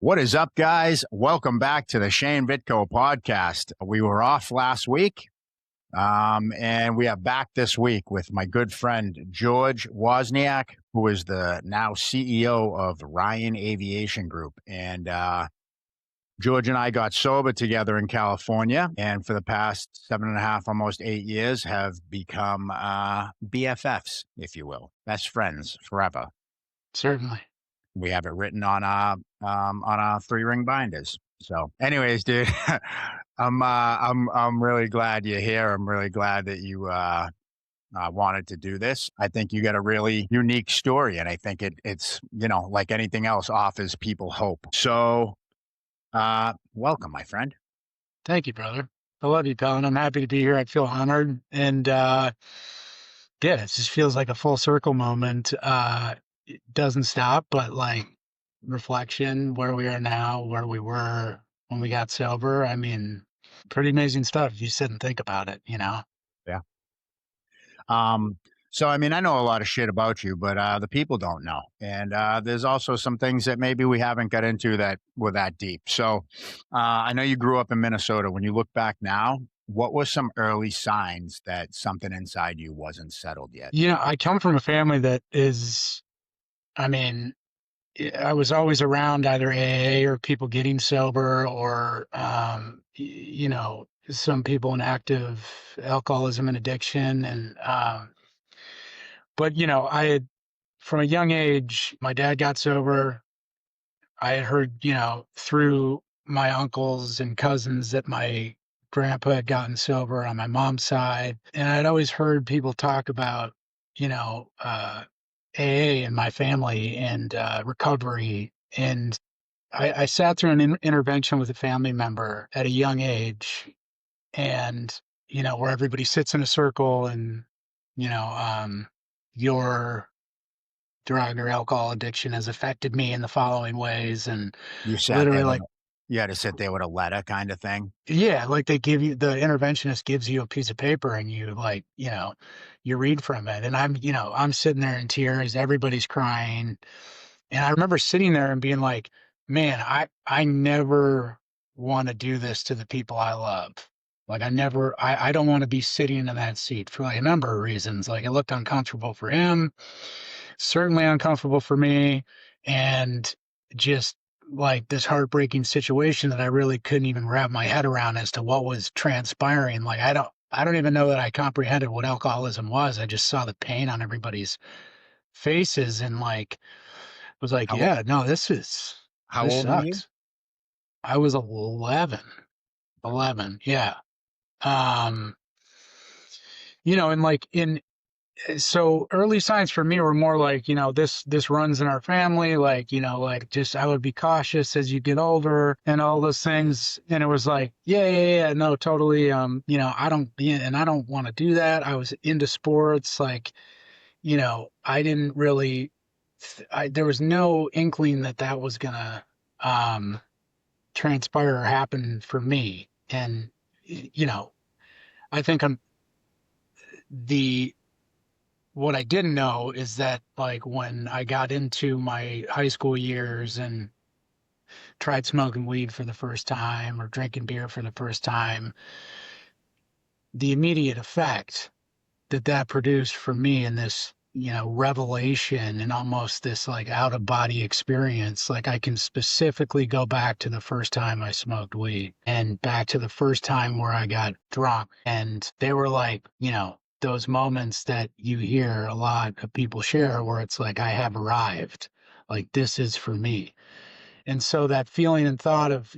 What is up, guys? Welcome back to the Shane Vitko Podcast. We were off last week, and we are back this week with my good friend, George Wozniak, who is the now CEO of Ryan Aviation Group. And George and I got sober together in California, and for the past 7.5, almost 8 years, have become BFFs, if you will, best friends forever. Certainly. We have it written on our 3-ring binders. So, anyways, dude, I'm really glad you're here. I'm really glad that you wanted to do this. I think you got a really unique story, and I think it's like anything else, offers people hope. So, welcome, my friend. Thank you, brother. I love you, pal, and I'm happy to be here. I feel honored, and it just feels like a full circle moment. It doesn't stop, but like reflection, where we are now, where we were when we got sober. I mean, pretty amazing stuff if you sit and think about it, Yeah. So, I mean, I know a lot of shit about you, but the people don't know. And there's also some things that maybe we haven't got into that were that deep. So I know you grew up in Minnesota. When you look back now, what were some early signs that something inside you wasn't settled yet? I come from a family that is, I mean, I was always around either AA or people getting sober or, some people in active alcoholism and addiction. But I had, from a young age, my dad got sober. I had heard, through my uncles and cousins that my grandpa had gotten sober on my mom's side. And I'd always heard people talk about, AA in my family and recovery. And I sat through an intervention with a family member at a young age, and where everybody sits in a circle, and your drug or alcohol addiction has affected me in the following ways, and You sat literally, there like, you had to sit there with a letter kind of thing. yeah, like the interventionist gives you a piece of paper, and you you read from it, and I'm sitting there in tears, everybody's crying. And I remember sitting there and being like, man, I never want to do this to the people I love. Like I don't want to be sitting in that seat for like a number of reasons. Like it looked uncomfortable for him, certainly uncomfortable for me, and just like this heartbreaking situation that I really couldn't even wrap my head around as to what was transpiring. Like I don't even know that I comprehended what alcoholism was. I just saw the pain on everybody's faces and like was like, How, yeah, no, this how old were you? sucks. I was 11. 11, yeah. Um, and like so early signs for me were more like, this runs in our family, like, like just I would be cautious as you get older and all those things. And it was like, yeah, no, totally. I don't want to do that. I was into sports, like, I didn't really there was no inkling that was gonna transpire or happen for me. And I think what I didn't know is that like when I got into my high school years and tried smoking weed for the first time or drinking beer for the first time, the immediate effect that produced for me in this revelation and almost this like out of body experience. Like I can specifically go back to the first time I smoked weed and back to the first time where I got drunk. And they were like, those moments that you hear a lot of people share where it's like, I have arrived, like this is for me. And so that feeling and thought of,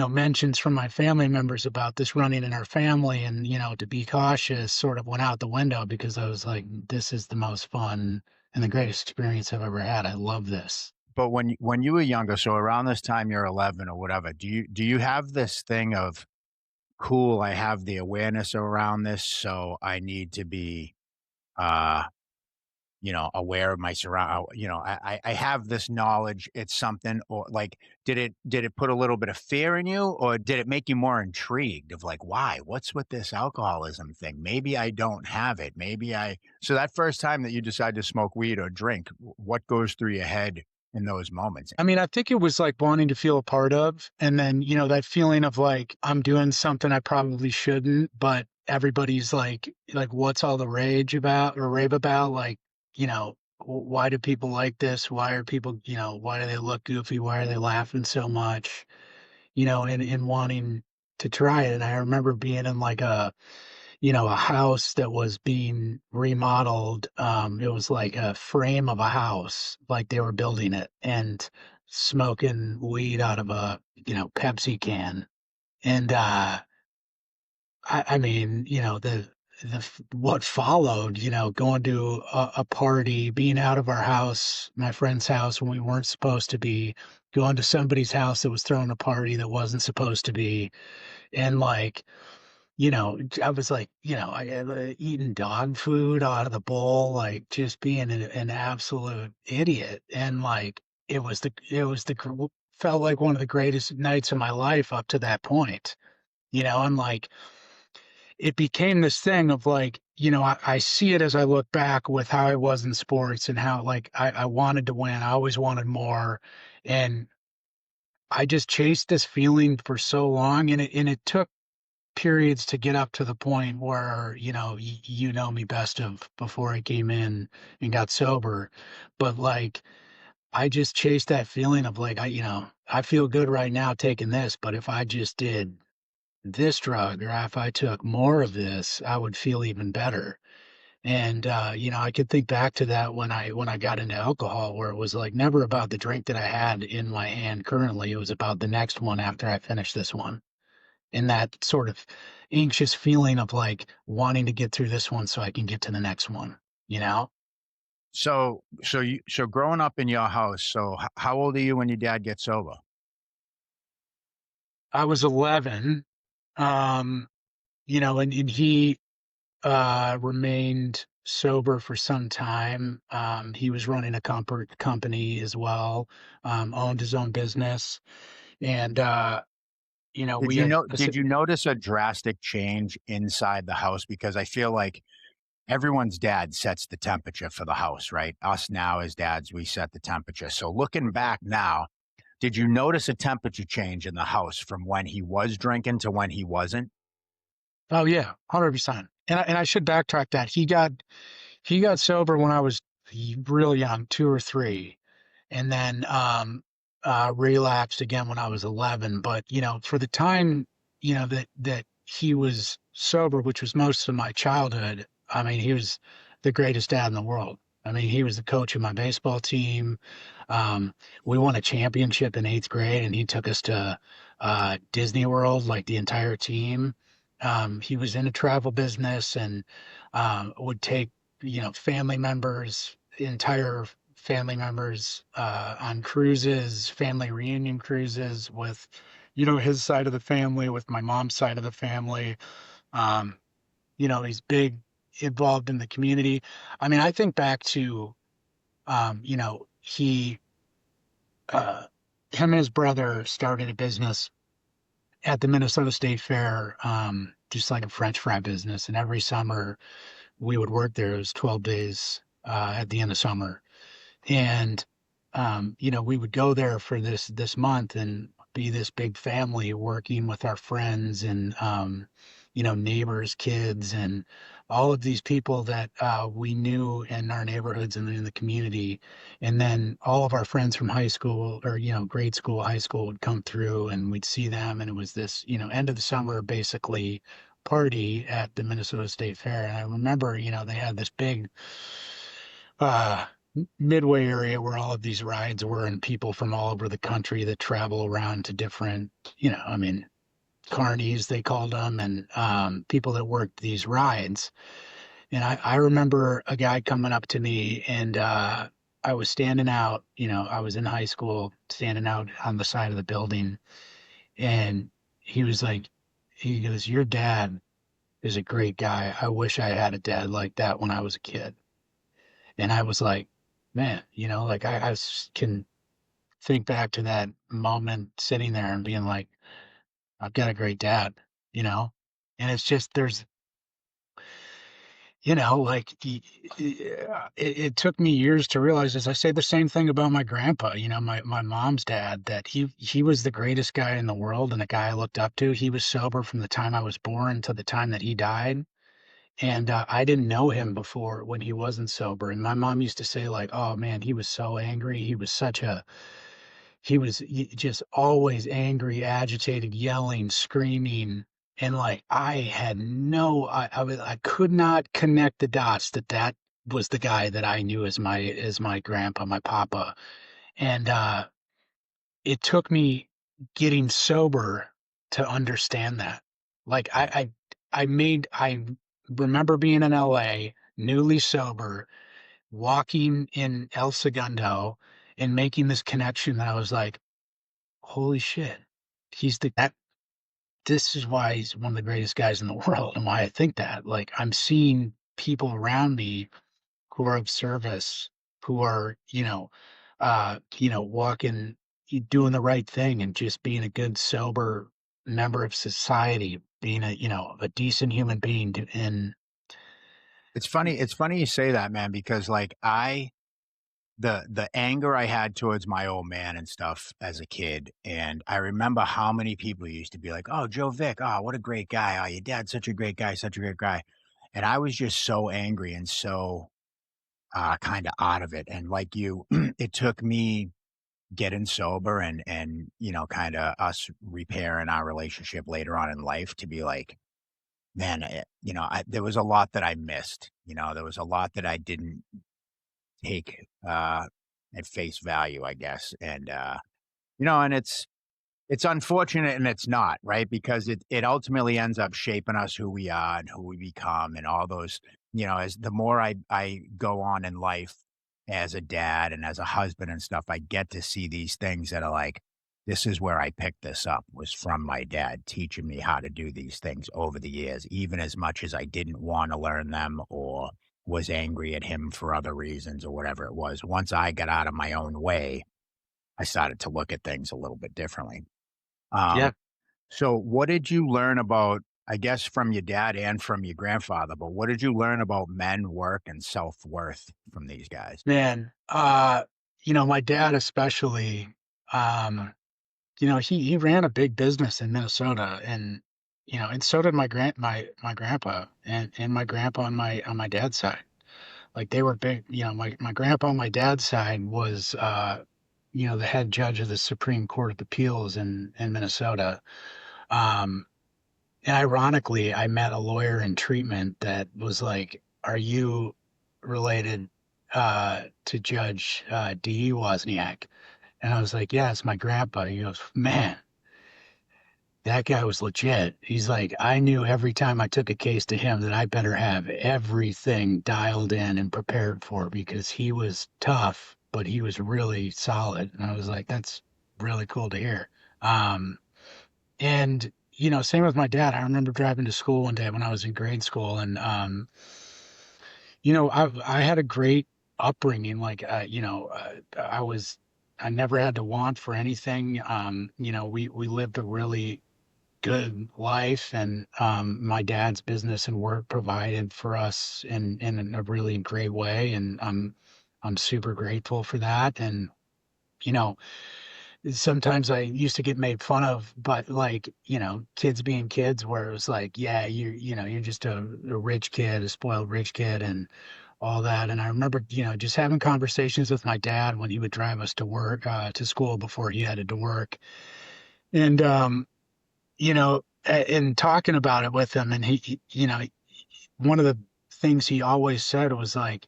mentions from my family members about this running in our family and, to be cautious sort of went out the window because I was like, this is the most fun and the greatest experience I've ever had. I love this. But when you were younger, so around this time you're 11 or whatever, do you have this thing of, cool, I have the awareness around this, so I need to be uh aware of my surround, I have this knowledge, it's something, or like, did it put a little bit of fear in you, or did it make you more intrigued of like, what's with this alcoholism thing? Maybe I don't have it. So that first time that you decide to smoke weed or drink, what goes through your head in those moments? I mean, I think it was like wanting to feel a part of, and then, that feeling of like, I'm doing something I probably shouldn't, but everybody's like, what's all the rage about or rave about? Like, why do people like this? Why are people, why do they look goofy? Why are they laughing so much? And wanting to try it. And I remember being in like a house that was being remodeled. It was like a frame of a house, like they were building it and smoking weed out of a, Pepsi can. And, I mean, what followed, going to a party, being out of our house, my friend's house when we weren't supposed to be, going to somebody's house that was throwing a party that wasn't supposed to be. And like, I was like, eating dog food out of the bowl, like just being an absolute idiot. And like, felt like one of the greatest nights of my life up to that point, and like, it became this thing of like, I see it as I look back with how I was in sports and how like I wanted to win. I always wanted more. And I just chased this feeling for so long, and it took periods to get up to the point where you know me best of before I came in and got sober, but like I just chased that feeling of like I feel good right now taking this, but if I just did this drug or if I took more of this I would feel even better. And I could think back to that when I got into alcohol, where it was like never about the drink that I had in my hand currently, it was about the next one after I finished this one, and that sort of anxious feeling of like wanting to get through this one so I can get to the next one, you know? So growing up in your house, so how old are you when your dad gets sober? I was 11, um, and he remained sober for some time. He was running a company as well, owned his own business. And, we had Did you notice a drastic change inside the house? Because I feel like everyone's dad sets the temperature for the house, right? Us now as dads, we set the temperature. So looking back now, did you notice a temperature change in the house from when he was drinking to when he wasn't? oh yeah, 100%. And I should backtrack that. He got sober when I was real young, 2 or 3, and then, relapsed again when I was 11. But, for the time, that he was sober, which was most of my childhood, I mean, he was the greatest dad in the world. I mean, he was the coach of my baseball team. Um, we won a championship in 8th grade, and he took us to Disney World, like the entire team. He was in a travel business and would take, family members, entire family members on cruises, family reunion cruises with, his side of the family, with my mom's side of the family. Um, he's big involved in the community. I mean, I think back to, he, uh, him and his brother started a business at the Minnesota State Fair, just like a French fry business. And every summer we would work there. It was 12 days at the end of summer. And we would go there for this month and be this big family working with our friends and neighbors, kids, and all of these people that we knew in our neighborhoods and in the community. And then all of our friends from high school or grade school, high school would come through and we'd see them. And it was this end of the summer basically party at the Minnesota State Fair. And I remember they had this big uh midway area where all of these rides were, and people from all over the country that travel around to different, I mean, carnies they called them, and people that worked these rides. And I remember a guy coming up to me, and I was standing out, I was in high school standing out on the side of the building, and he was like, he goes, "Your dad is a great guy. I wish I had a dad like that when I was a kid." And I was like, man, like can think back to that moment sitting there and being like, I've got a great dad, you know? And it's just, like it took me years to realize this. I say the same thing about my grandpa, my mom's dad, that he was the greatest guy in the world and the guy I looked up to. He was sober from the time I was born to the time that he died. And I didn't know him before when he wasn't sober. And my mom used to say, like, oh man, he was so angry. Just always angry, agitated, yelling, screaming. And like, I could not connect the dots that was the guy that I knew as my grandpa, my papa. And it took me getting sober to understand that. Like, Yeah. I remember being in LA, newly sober, walking in El Segundo and making this connection that I was like, holy shit, this is why he's one of the greatest guys in the world and why I think that. Like, I'm seeing people around me who are of service, who are, walking, doing the right thing and just being a good, sober member of society, being a decent human being. And It's funny. It's funny you say that, man, because like the anger I had towards my old man and stuff as a kid, and I remember how many people used to be like, "Oh, Joe Vick, oh, what a great guy! Oh, your dad's such a great guy, such a great guy," and I was just so angry and so kind of out of it. And like you, it took me getting sober and kind of us repairing our relationship later on in life to be like, man, there was a lot that I missed. There was a lot that I didn't take at face value, I guess. And and it's unfortunate and it's not, right? Because it ultimately ends up shaping us who we are and who we become and all those, as the more I go on in life as a dad and as a husband and stuff, I get to see these things that are like, this is where I picked this up was from my dad teaching me how to do these things over the years, even as much as I didn't want to learn them or was angry at him for other reasons or whatever it was. Once I got out of my own way, I started to look at things a little bit differently. Um, yeah, so what did you learn about, I guess, from your dad and from your grandfather, but what did you learn about men, work, and self-worth from these guys? man, my dad especially, um, he ran a big business in Minnesota, and so did my grandpa and my grandpa on my dad's side. Like, they were big, my grandpa on my dad's side was, the head judge of the Supreme Court of Appeals in Minnesota. Um, and ironically, I met a lawyer in treatment that was like, "Are you related to Judge D. Wozniak?" And I was like, "Yeah, it's my grandpa." He goes, "Man, that guy was legit." He's like, "I knew every time I took a case to him that I better have everything dialed in and prepared for because he was tough, but he was really solid." And I was like, "That's really cool to hear." And same with my dad. I remember driving to school one day when I was in grade school, and I had a great upbringing. Like, I never had to want for anything. We lived a really good life, and my dad's business and work provided for us in a really great way, and I'm super grateful for that. And you know, sometimes I used to get made fun of, but like, kids being kids, where it was like, yeah, you're just a rich kid, a spoiled rich kid, and all that. And I remember, just having conversations with my dad when he would drive us to work, to school before he headed to work. And, and talking about it with him, and one of the things he always said was like,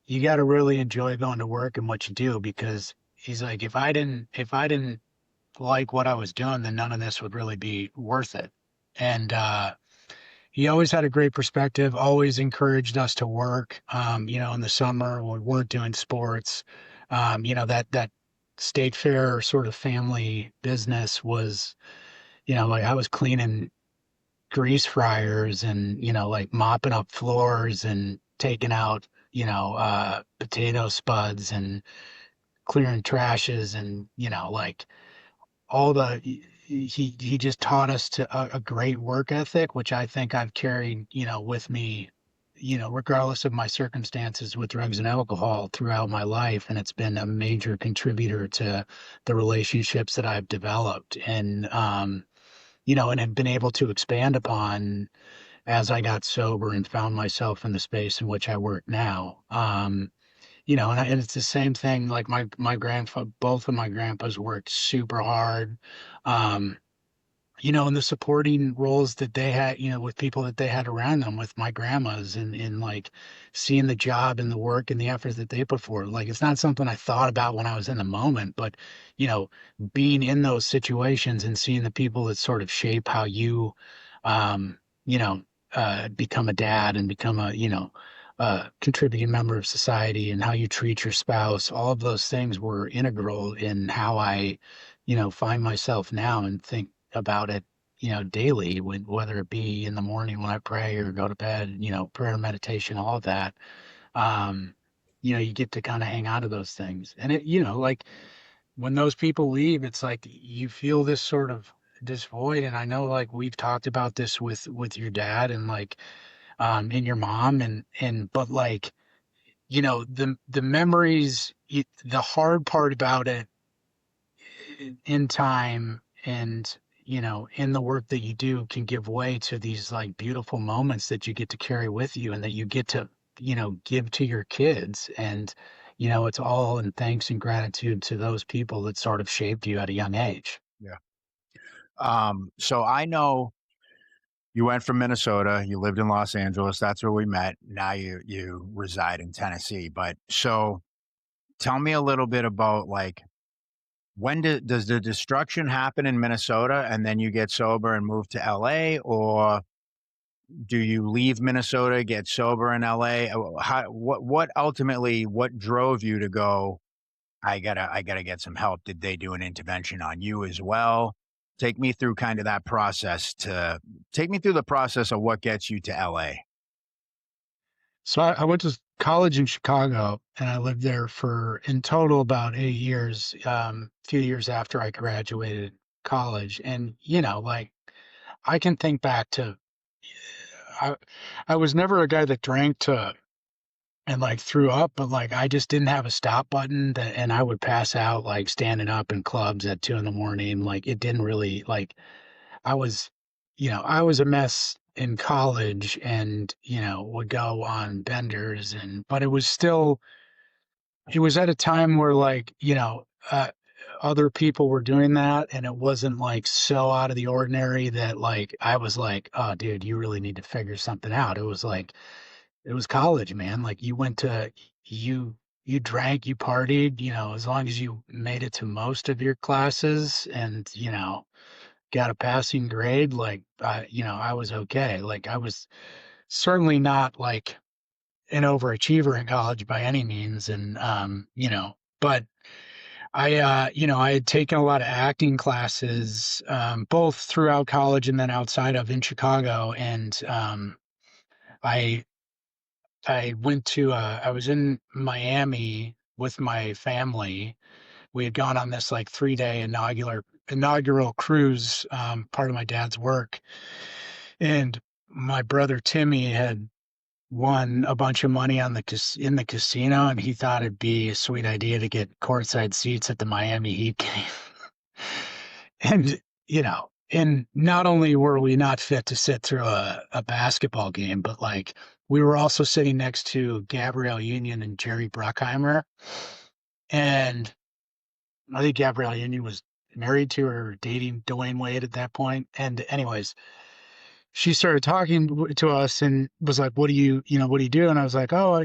you got to really enjoy going to work and what you do, because he's like, if I didn't like what I was doing, then none of this would really be worth it. And he always had a great perspective, always encouraged us to work. In the summer when we weren't doing sports, that state fair sort of family business was, like, I was cleaning grease fryers and, like, mopping up floors and taking out, potato spuds and clearing trashes and, like, all the he just taught us a great work ethic, which I think I've carried, with me regardless of my circumstances with drugs and alcohol throughout my life. And it's been a major contributor to the relationships that I've developed and have been able to expand upon as I got sober and found myself in the space in which I work now. And it's the same thing. Like my grandfather, both of my grandpas worked super hard. Um, and the supporting roles that they had, with people that they had around them, with my grandmas and like seeing the job and the work and the effort that they put forward. Like, it's not something I thought about when I was in the moment, but, you know, being in those situations and seeing the people that sort of shape how you, um, you know, become a dad and become a contributing member of society and how you treat your spouse, all of those things were integral in how I, find myself now and think about it, daily, whether it be in the morning when I pray or go to bed, prayer, meditation, all of that. Um, you get to kind of hang on to those things. And like when those people leave, it's like you feel this sort of this void. And I know like we've talked about this with your dad and like and your mom but like, the memories, the hard part about it in time and in the work that you do can give way to these like beautiful moments that you get to carry with you and that you get to give to your kids. And it's all in thanks and gratitude to those people that sort of shaped you at a young age. Yeah. So I know you went from Minnesota, you lived in Los Angeles, that's where we met. Now you reside in Tennessee. But so tell me a little bit about like when does the destruction happen in Minnesota and then you get sober and move to LA, or do you leave Minnesota, get sober in LA? What ultimately what drove you to go, I gotta get some help? Did they do an intervention on you as well? Take me through kind of that process to take me through the process of what gets you to LA. So I went to college in Chicago and I lived there for in total about 8 years, a few years after I graduated college. And, like I can think back to I I was never a guy that drank to and like threw up, but like I just didn't have a stop button and I would pass out like standing up in clubs at 2 in the morning. Like it didn't really like I was, I was a mess in college and, would go on benders but it was at a time where like, other people were doing that and it wasn't like so out of the ordinary that like I was like, oh dude, you really need to figure something out. It was like it was college, man. Like you drank, you partied, as long as you made it to most of your classes and, got a passing grade, like I was okay. Like I was certainly not like an overachiever in college by any means. And but I had taken a lot of acting classes, both throughout college and then outside of in Chicago. And I I went to I was in Miami with my family. We had gone on this like 3-day inaugural cruise, part of my dad's work. And my brother Timmy had won a bunch of money on in the casino, and he thought it'd be a sweet idea to get courtside seats at the Miami Heat game. And and not only were we not fit to sit through a basketball game, but like we were also sitting next to Gabrielle Union and Jerry Bruckheimer. And I think Gabrielle Union was married to or dating Dwayne Wade at that point. And anyways, she started talking to us and was like, what do you do? And I was like, oh,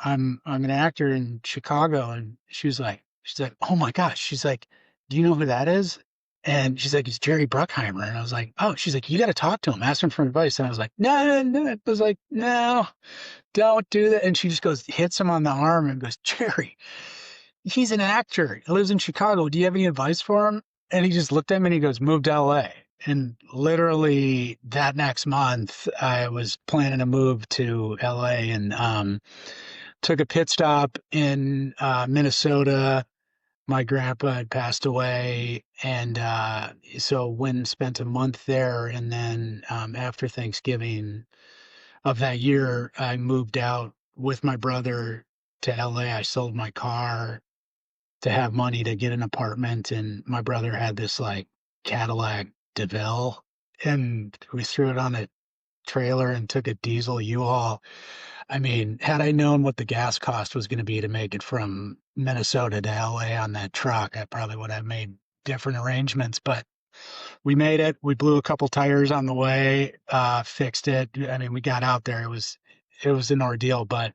I'm an actor in Chicago. And she's like, oh my gosh. She's like, do you know who that is? And she's like, it's Jerry Bruckheimer. And I was like, oh, she's like, you got to talk to him, ask him for advice. And I was like, no. I was like, no, don't do that. And she just hits him on the arm and goes, Jerry, he's an actor. He lives in Chicago. Do you have any advice for him? And he just looked at me and he goes, move to LA. And literally that next month, I was planning to move to LA and took a pit stop in Minnesota. My grandpa had passed away. And so spent a month there. And then after Thanksgiving, of that year, I moved out with my brother to LA. I sold my car to have money to get an apartment, and my brother had this like Cadillac DeVille, and we threw it on a trailer and took a diesel U-Haul. I mean, had I known what the gas cost was going to be to make it from Minnesota to LA on that truck, I probably would have made different arrangements, but we made it. We blew a couple tires on the way, fixed it. I mean, we got out there. It was an ordeal, but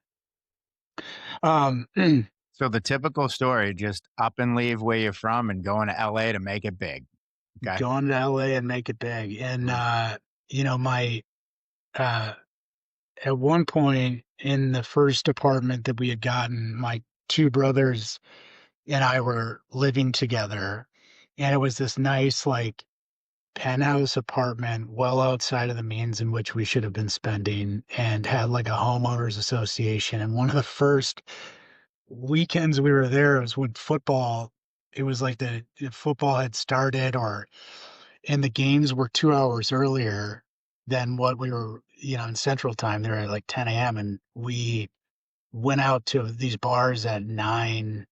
um, So the typical story, just up and leave where you're from and going to LA to make it big. Okay. going to LA and make it big. And my uh, at one point in the first apartment that we had gotten, my two brothers and I were living together, and it was this nice like penthouse apartment well outside of the means in which we should have been spending, and had like a homeowners association. And one of the first weekends we were there was when football, it was like the football had started, and the games were 2 hours earlier than what we were, in Central Time. They were at like 10 a.m. And we went out to these bars at 9,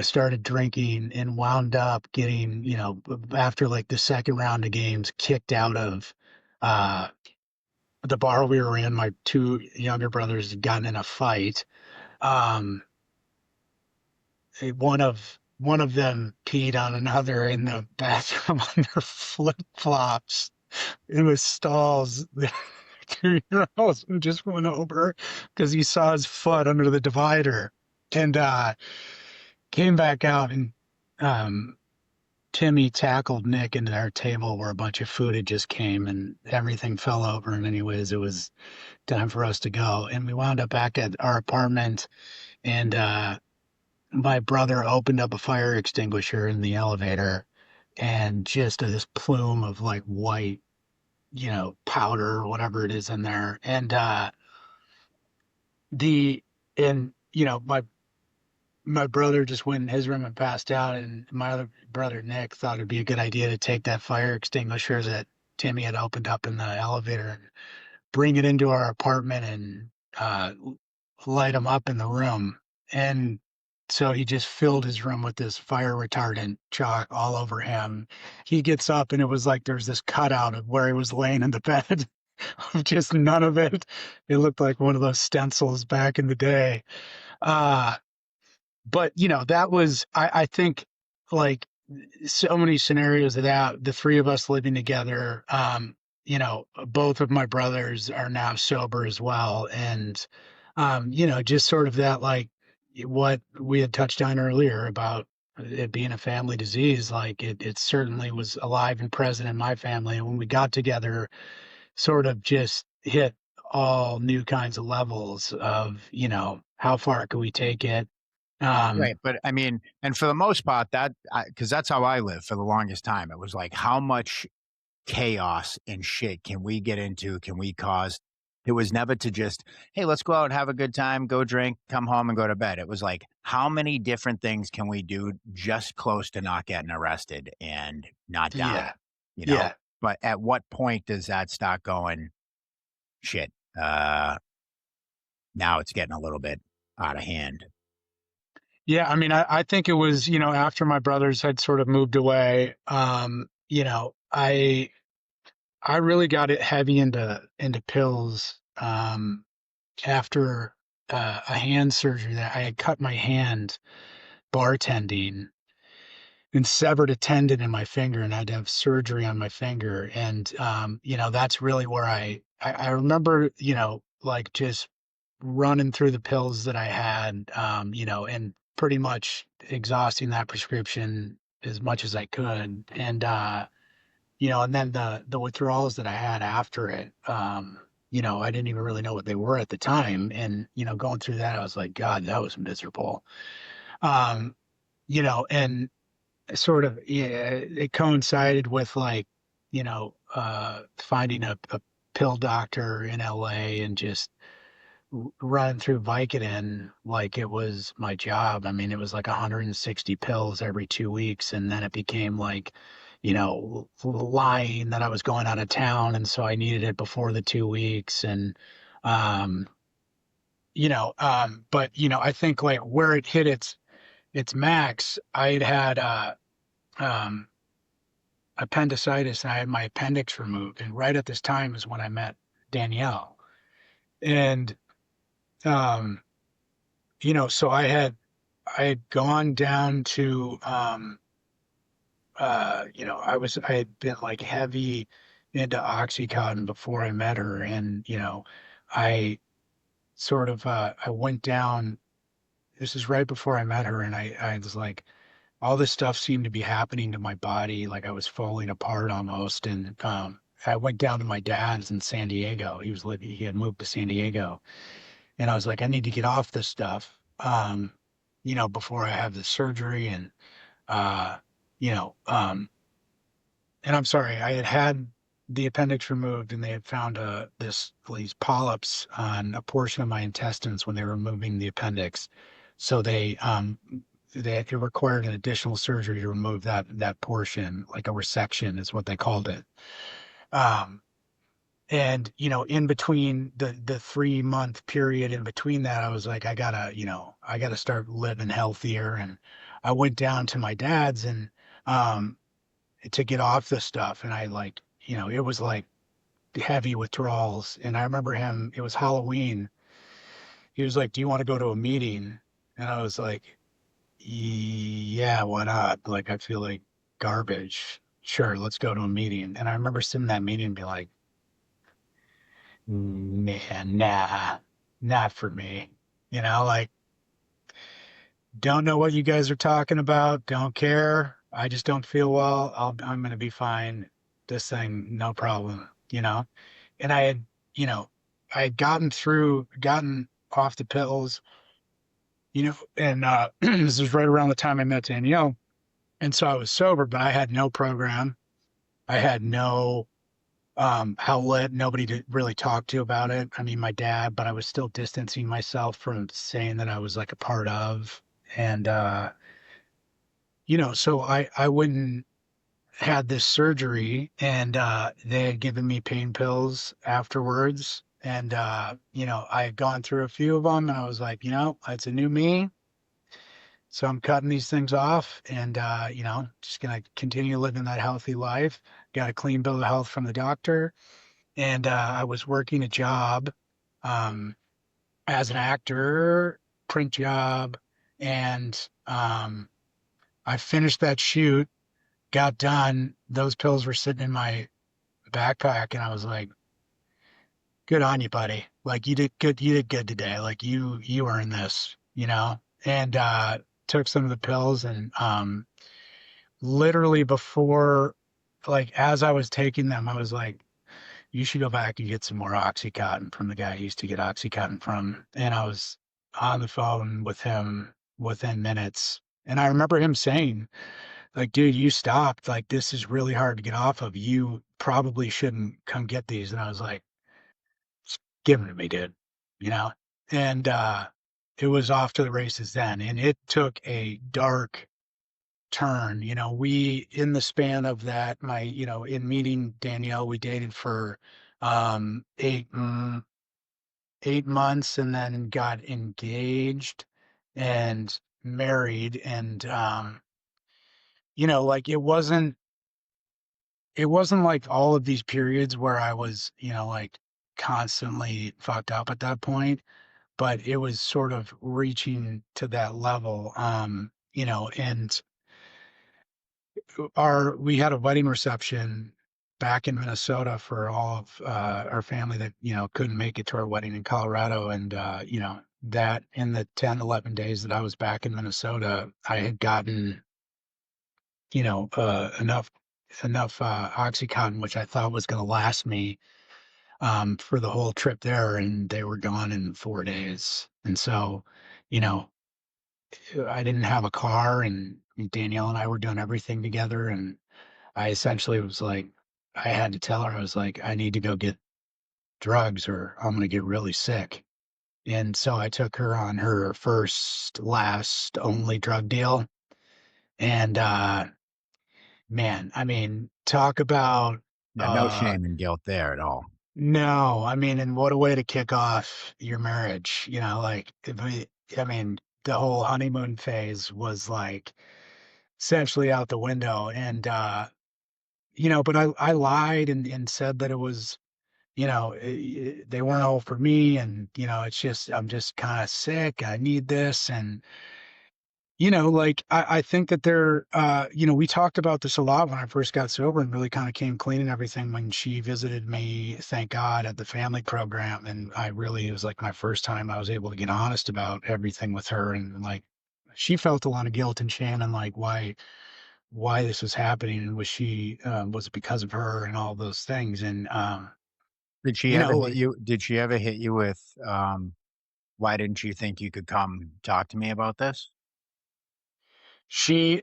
started drinking and wound up getting, after like the second round of games, kicked out of uh, the bar we were in. My two younger brothers had gotten in a fight. Um, one of them peed on another in the bathroom on their flip flops in the stalls. The 2-year-old just went over because he saw his foot under the divider, and came back out, and um, Timmy tackled Nick into our table where a bunch of food had just came, and everything fell over. And anyways, it was time for us to go. And we wound up back at our apartment, and my brother opened up a fire extinguisher in the elevator, and just this plume of like white, powder or whatever it is in there. And the and my brother just went in his room and passed out, and my other brother Nick thought it'd be a good idea to take that fire extinguisher that Timmy had opened up in the elevator and bring it into our apartment and light him up in the room. And so he just filled his room with this fire retardant chalk all over him. He gets up, and it was like there's this cutout of where he was laying in the bed of just none of it. It looked like one of those stencils back in the day. Uh, but that was, I think, like so many scenarios of that, the three of us living together. Both of my brothers are now sober as well. And, just sort of that, like what we had touched on earlier about it being a family disease, like it certainly was alive and present in my family. And when we got together, sort of just hit all new kinds of levels of, how far can we take it? Right. But I mean, and for the most part, because that's how I lived for the longest time. It was like, how much chaos and shit can we get into? Can we cause? It was never to just, hey, let's go out and have a good time, go drink, come home and go to bed. It was like, how many different things can we do just close to not getting arrested and not dying? Yeah. You know? Yeah. But at what point does that start going, shit? Now it's getting a little bit out of hand. Yeah. I mean, I think it was, after my brothers had sort of moved away, I really got it heavy into pills, after a hand surgery that I had cut my hand bartending and severed a tendon in my finger, and I had to have surgery on my finger. And, that's really where I remember, like just running through the pills that I had, and pretty much exhausting that prescription as much as I could. And, and then the withdrawals that I had after it, I didn't even really know what they were at the time. And, going through that, I was like, God, that was miserable. Um, and sort of, yeah, it coincided with like, finding a pill doctor in LA and just running through Vicodin like it was my job. I mean, it was like 160 pills every 2 weeks. And then it became like, lying that I was going out of town, and so I needed it before the 2 weeks. And, um, but, I think like where it hit its max, I had um, appendicitis, and I had my appendix removed. And right at this time is when I met Danielle. And, um, so I had gone down to, I had been like heavy into Oxycontin before I met her. And, I I went down, this is right before I met her. And I was like, all this stuff seemed to be happening to my body. Like I was falling apart almost. And, I went down to my dad's in San Diego. He had moved to San Diego. And I was like, I need to get off this stuff, before I have the surgery. And, uh, you know, um, and I'm sorry, I had the appendix removed, and they had found these polyps on a portion of my intestines when they were removing the appendix. So it required an additional surgery to remove that portion, like a resection is what they called it. Um, and in between the 3 month period in between that, I was like, I gotta start living healthier. And I went down to my dad's, and um to get off the stuff. And I like, it was like heavy withdrawals. And I remember it was Halloween. He was like, do you want to go to a meeting? And I was like, yeah, why not? Like, I feel like garbage. Sure, let's go to a meeting. And I remember sitting in that meeting and be like, man, nah, not for me. Like, don't know what you guys are talking about. Don't care. I just don't feel well. I'm going to be fine. This thing, no problem, And you know, I had gotten off the pills, and this was right around the time I met Danielle. And so I was sober, but I had no program. I had no outlet, nobody to really talk to about it. I mean, my dad, but I was still distancing myself from saying that I was like a part of. And so I went and had this surgery, and they had given me pain pills afterwards. And I had gone through a few of them, and I was like, it's a new me. So I'm cutting these things off, and just gonna continue living that healthy life. Got a clean bill of health from the doctor. And I was working a job um, as an actor, print job. And I finished that shoot, got done. Those pills were sitting in my backpack, and I was like, good on you, buddy. Like, you did good today. Like, you earned this, And took some of the pills. And literally before, like, as I was taking them, I was like, you should go back and get some more Oxycontin from the guy I used to get Oxycontin from. And I was on the phone with him within minutes. And I remember him saying, like, dude, you stopped. Like, this is really hard to get off of. You probably shouldn't come get these. And I was like, "Just give them to me, dude. You know? And it was off to the races then. And it took a dark turn. In the span of that, in meeting Danielle, we dated for 8 months, and then got engaged and married. And like it wasn't like all of these periods where I was, like constantly fucked up at that point, but it was sort of reaching to that level. And we had a wedding reception back in Minnesota for all of our family that couldn't make it to our wedding in Colorado. And that in the 10, 11 days that I was back in Minnesota, I had gotten enough Oxycontin, which I thought was going to last me for the whole trip there, and they were gone in 4 days. And so, you know, I didn't have a car, and Danielle and I were doing everything together. And I essentially was like, I had to tell her, I was like, I need to go get drugs or I'm going to get really sick. And so I took her on her first, last, only drug deal. And man, I mean, talk about, Yeah, no uh, shame and guilt there at all. no, I mean, and what a way to kick off your marriage, like, I mean, the whole honeymoon phase was, like, essentially out the window, and, but I lied and said that it was, they weren't all for me, and, it's just I'm just kinda sick, I need this, and like, I think that we talked about this a lot when I first got sober and really kind of came clean and everything when she visited me, thank God, at the family program. And it was like my first time I was able to get honest about everything with her. And like, she felt a lot of guilt and shame and like why this was happening. And was it because of her and all those things. And, Did she ever hit like you did she ever hit you with, "Why didn't you think you could come talk to me about this?" she,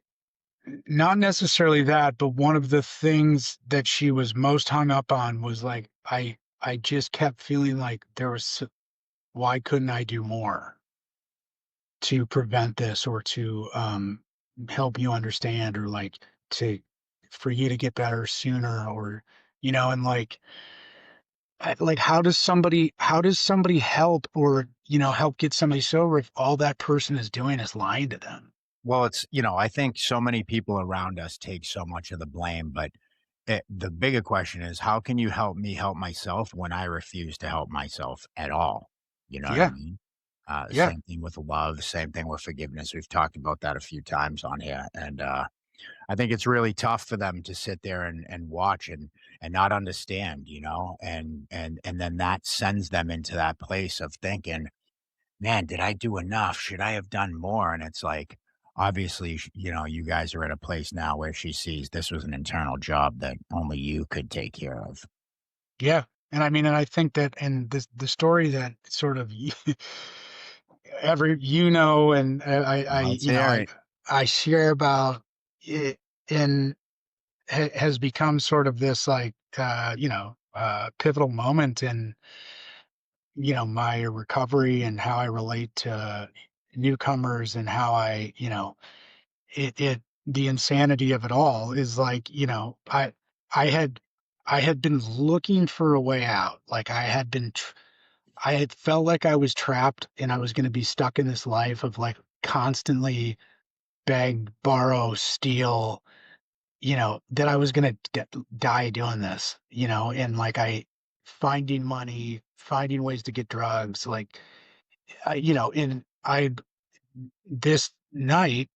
not necessarily that, but one of the things that she was most hung up on was like, I just kept feeling like why couldn't I do more to prevent this or to help you understand or like to for you to get better sooner or and like like how does somebody help or help get somebody sober if all that person is doing is lying to them? Well, I think so many people around us take so much of the blame, but the bigger question is, how can you help me help myself when I refuse to help myself at all? You know what I Yeah, mean? yeah, Same thing with love, same thing with forgiveness. We've talked about that a few times on here. And I think it's really tough for them to sit there and watch and not understand, and then that sends them into that place of thinking, man, did I do enough? Should I have done more? And it's like, obviously, you guys are at a place now where she sees this was an internal job that only you could take care of. yeah. And I mean, and I think that, and the story that sort of and Let's hear it. I share about it, and has become sort of this like pivotal moment in my recovery and how I relate to newcomers and how it the insanity of it all is like I had I had been looking for a way out, like I had felt like I was trapped and I was going to be stuck in this life of like constantly beg, borrow, steal, that I was gonna die doing this, and like finding money, finding ways to get drugs, like, and this night,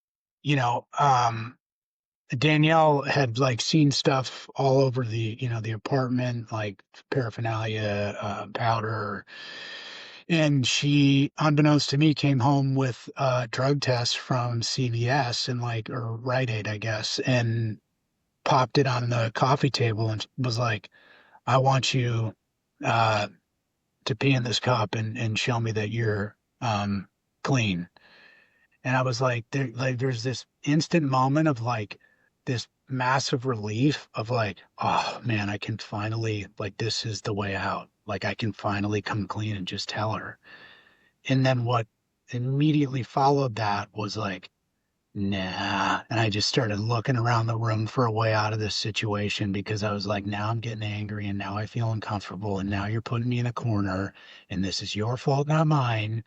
you know, um, Danielle had like seen stuff all over the apartment, like paraphernalia, powder, and she, unbeknownst to me, came home with a drug test from CVS and like, or Rite Aid, I guess, and popped it on the coffee table and was like, "I want you uh, to pee in this cup and show me that you're clean." And I was like, there's this instant moment of like this massive relief of like, oh man, I can finally like this is the way out. Like I can finally come clean and just tell her. And then what immediately followed that was like, nah. And I just started looking around the room for a way out of this situation because I was like, now I'm getting angry and now I feel uncomfortable and now you're putting me in a corner and this is your fault, not mine.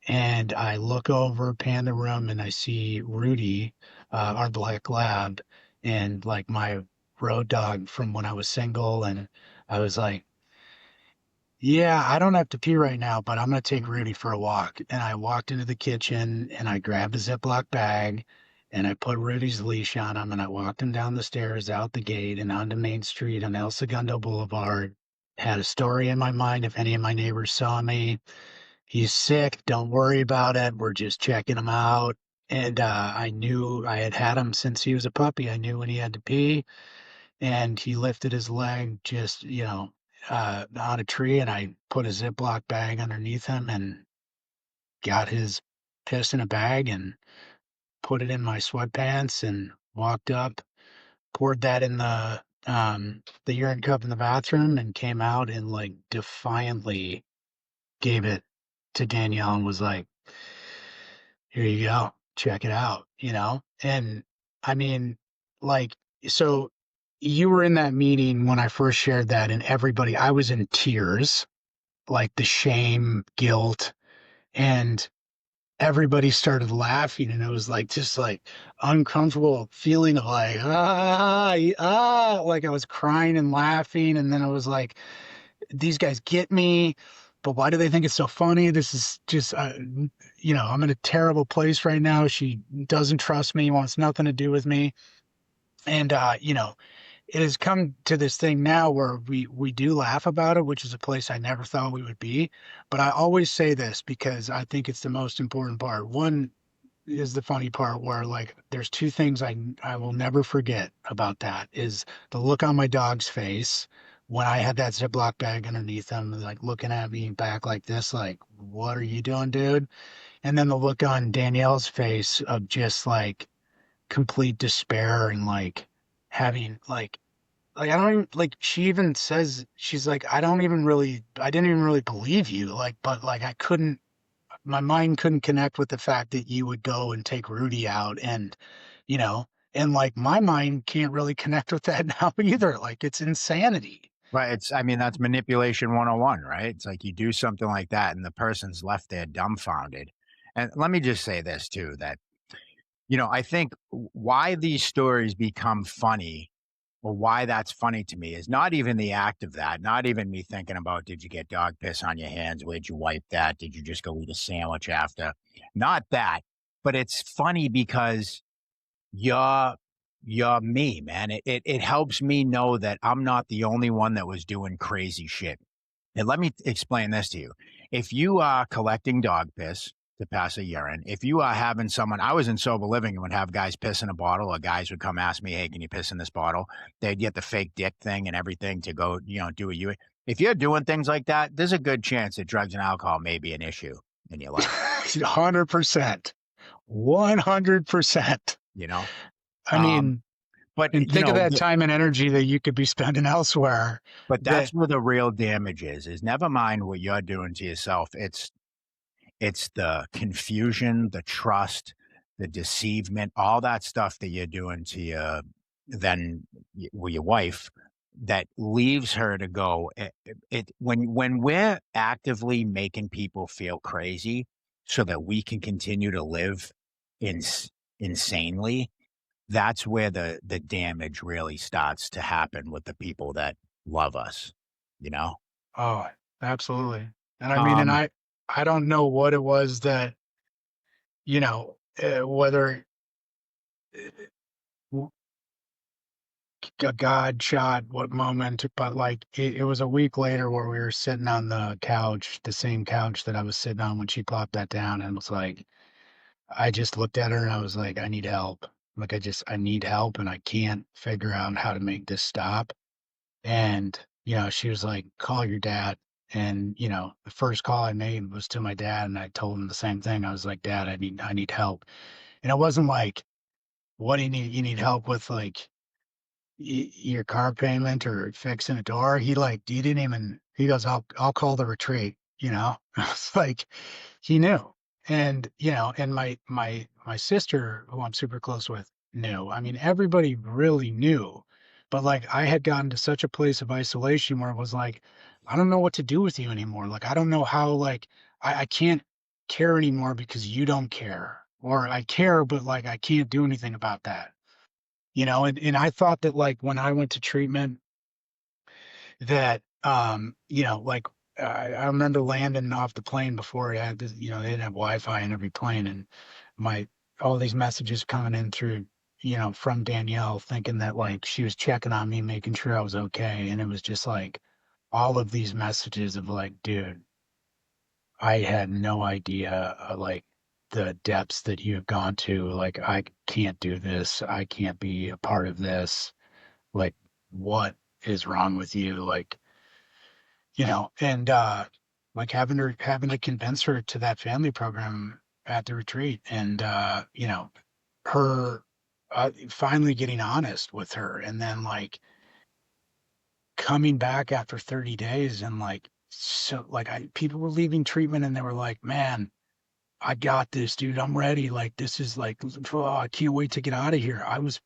And I look over, pan the room, and I see Rudy, our black lab, and like my road dog from when I was single. And I was like, yeah, I don't have to pee right now, but I'm going to take Rudy for a walk. And I walked into the kitchen and I grabbed a Ziploc bag and I put Rudy's leash on him and I walked him down the stairs, out the gate, and onto Main Street on El Segundo Boulevard. Had a story in my mind if any of my neighbors saw me. He's sick. Don't worry about it. We're just checking him out. And I knew I had had him since he was a puppy. I knew when he had to pee, and he lifted his leg just, on a tree, and I put a Ziploc bag underneath him and got his piss in a bag and put it in my sweatpants and walked up, poured that in the urine cup in the bathroom, and came out and like defiantly gave it to Danielle and was like, here you go. Check it out, And I mean, like, So you were in that meeting when I first shared that, and I was in tears, like the shame, guilt, and everybody started laughing, and it was like just like uncomfortable feeling of like like I was crying and laughing, and then I was like, these guys get me, but why do they think it's so funny? This is just I'm in a terrible place right now. She doesn't trust me, wants nothing to do with me, and it has come to this thing now where we do laugh about it, which is a place I never thought we would be. But I always say this because I think it's the most important part. One is the funny part where like there's two things I will never forget about that is the look on my dog's face when I had that Ziploc bag underneath him, like looking at me back like this, like, what are you doing, dude? And then the look on Danielle's face of just like complete despair and like having like I don't even like she even says she's like I didn't even really believe you like but like I couldn't my mind couldn't connect with the fact that you would go and take Rudy out and you know and like my mind can't really connect with that now either, like it's insanity. Right. I mean, that's manipulation 101, right? It's like you do something like that and the person's left there dumbfounded. And let me just say this too, that, I think why these stories become funny or why that's funny to me is not even the act of that, not even me thinking about, did you get dog piss on your hands? Where'd you wipe that? Did you just go eat a sandwich after? Not that, but it's funny because you're you're me, man. It helps me know that I'm not the only one that was doing crazy shit. And let me explain this to you. If you are collecting dog piss to pass a urine, if you are having someone, I was in sober living and would have guys piss in a bottle, or guys would come ask me, hey, can you piss in this bottle? They'd get the fake dick thing and everything to go, do a urine. If you're doing things like that, there's a good chance that drugs and alcohol may be an issue in your life, 100%, 100%. you know? I Um, mean, but, and think of that time and energy that you could be spending elsewhere But that that's where the real damage is never mind what you're doing to yourself. It's the confusion, the trust, the deceivement, all that stuff that you're doing to your wife that leaves her to go. When we're actively making people feel crazy so that we can continue to live insanely, that's where the damage really starts to happen with the people that love us, you know? oh, absolutely. And I mean, and Um, I don't know what it was that, whether w- a God shot what moment, but like it was a week later where we were sitting on the couch, the same couch that I was sitting on when she plopped that down, and it was like I just looked at her and I was like, I need help. Like I need help, and I can't figure out how to make this stop. And, she was like, call your dad. And, the first call I made was to my dad, and I told him the same thing. I was like, Dad, I need help. And it wasn't like, what do you need? You need help with like your car payment or fixing a door? He didn't even, he goes, I'll call the retreat, I was like, he knew. And, and my sister, who I'm super close with, knew. I mean, everybody really knew. But like I had gotten to such a place of isolation where it was like, I don't know what to do with you anymore. Like I don't know how like I can't care anymore because you don't care. Or I care, but like I can't do anything about that. And I thought that like when I went to treatment that like I remember landing off the plane before it had this, they didn't have Wi-Fi in every plane, and my all these messages coming in through from Danielle thinking that like she was checking on me, making sure I was okay. And it was just like all of these messages of like, dude, I had no idea like the depths that you have gone to. Like I can't do this, I can't be a part of this, like what is wrong with you, like and like having to convince her to that family program at the retreat, and her finally getting honest with her, and then like coming back after 30 days, and like so like I people were leaving treatment and they were like, man, I got this, dude, I'm ready, like this is like, oh, I can't wait to get out of here. I was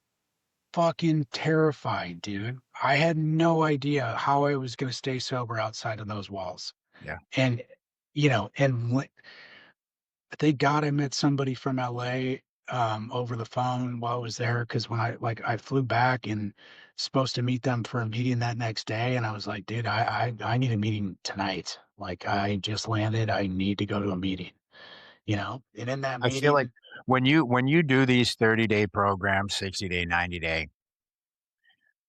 fucking terrified, dude. I had no idea how I was gonna stay sober outside of those walls. Yeah. And, thank God I met somebody from LA, over the phone while I was there, because when I flew back and supposed to meet them for a meeting that next day, and I was like, "Dude, I need a meeting tonight. Like, I just landed, I need to go to a meeting," you know? And in that I feel like meeting when you do these 30-day programs, 60-day, 90-day,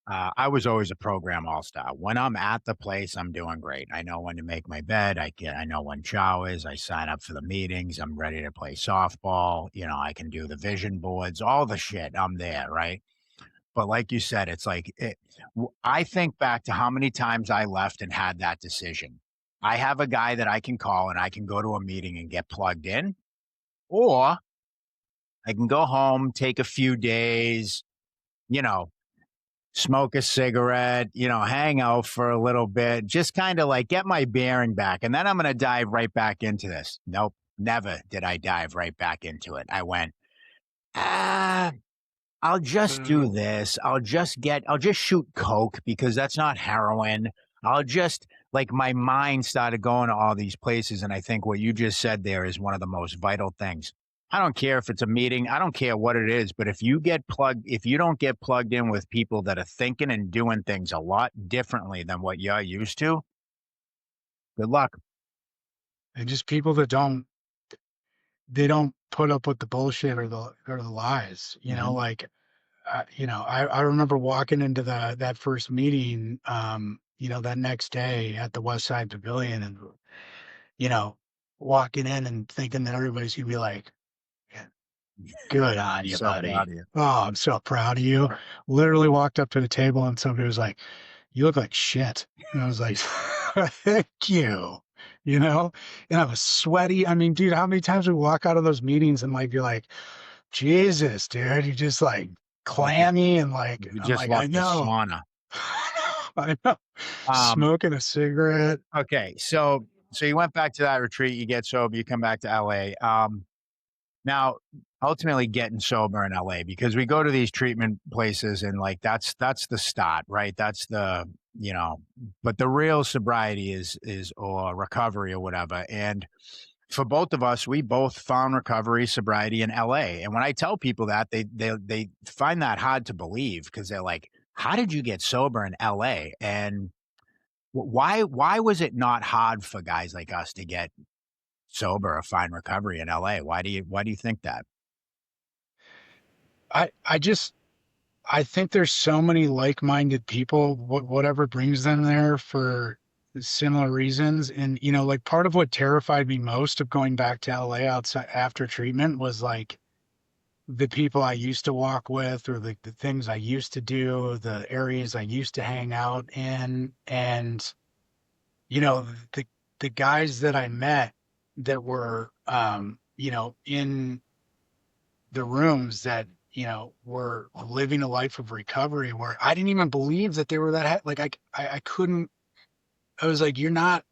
I was always a program all-star. When I'm at the place, I'm doing great. I know when to make my bed. I know when showers. I sign up for the meetings. I'm ready to play softball. I can do the vision boards, all the shit. I'm there, right? But like you said, it's like I think back to how many times I left and had that decision. I have a guy that I can call and I can go to a meeting and get plugged in, or I can go home, take a few days, you know, smoke a cigarette, hang out for a little bit, just kind of like get my bearing back. And then I'm going to dive right back into this. Nope, never did I dive right back into it. I went, ah, I'll just do this. I'll just shoot coke because that's not heroin. I'll just like my mind started going to all these places. And I think what you just said there is one of the most vital things. I don't care if it's a meeting. I don't care what it is. But if you don't get plugged in with people that are thinking and doing things a lot differently than what you're used to, good luck. and just people that don't put up with the bullshit or the lies, Mhm. I remember walking into that first meeting, that next day at the West Side Pavilion, and, you know, walking in and thinking that everybody's gonna be like, "Yeah, good on you, So proud buddy. of you. Oh, I'm so proud of you." Literally walked up to the table and somebody was like, "You look like shit." And I was like, "Thank you." You know? And I was sweaty. I mean, dude, how many times we walk out of those meetings and like you're like, Jesus, dude, you're just like Like you, clammy and like you I'm just like, I left the know. sauna. I know. Um, Smoking a cigarette. okay, so you went back to that retreat. You get sober. You come back to LA. Now, ultimately getting sober in LA, because we go to these treatment places and like that's the start, right? That's but the real sobriety is or recovery or whatever. And for both of us, we both found recovery, sobriety in LA. And when I tell people that, they find that hard to believe because they're like, "How did you get sober in LA?" And why was it not hard for guys like us to get sober or find recovery in LA? Why do you think that? I I think there's so many like-minded people, whatever brings them there for similar reasons. And, like part of what terrified me most of going back to LA outside after treatment was like the people I used to walk with or the things I used to do, the areas I used to hang out in. And, you know, the the guys that I met that were in the rooms that were living a life of recovery where I didn't even believe that they were like I couldn't. I was like, you're not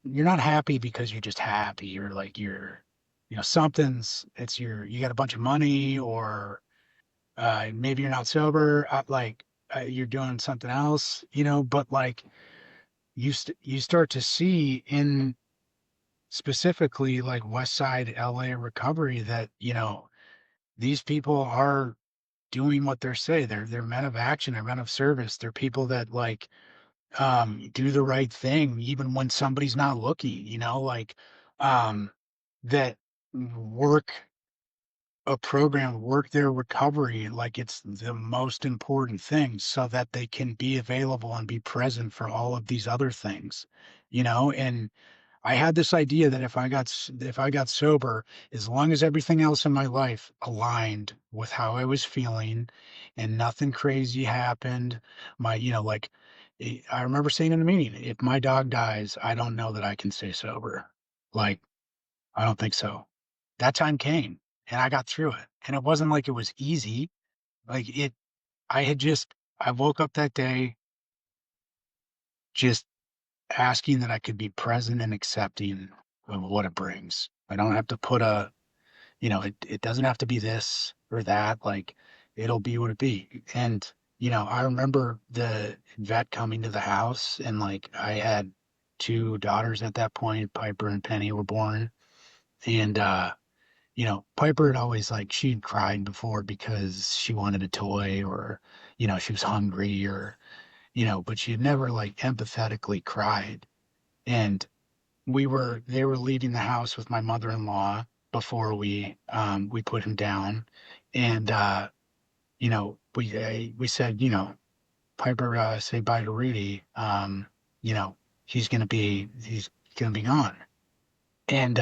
happy because you're just happy. You're like something's it's you got a bunch of money, or maybe you're not sober, you're doing something else, but like you start to see in specifically like West Side LA recovery that these people are doing what they're say. They're men of action, they're men of service. They're people that like do the right thing even when somebody's not looking, um that work a program, work their recovery like it's the most important thing so that they can be available and be present for all of these other things, and I had this idea that if I got sober, as long as everything else in my life aligned with how I was feeling and nothing crazy happened, I remember saying in the meeting, if my dog dies, I don't know that I can stay sober. Like, I don't think so. That time came and I got through it. And it wasn't like it was easy. Like I woke up that day just asking that I could be present and accepting of what it brings. I don't have to put it doesn't have to be this or that. Like, it'll be what it be. And, I remember the vet coming to the house, and like I had two daughters at that point, Piper and Penny were born. And, Piper had always like, she'd cried before because she wanted a toy, or, she was hungry, or, but she had never like empathetically cried. And they were leaving the house with my mother-in-law before we put him down. And, we said, Piper, say bye to Rudy. You know, he's gonna be gone. And,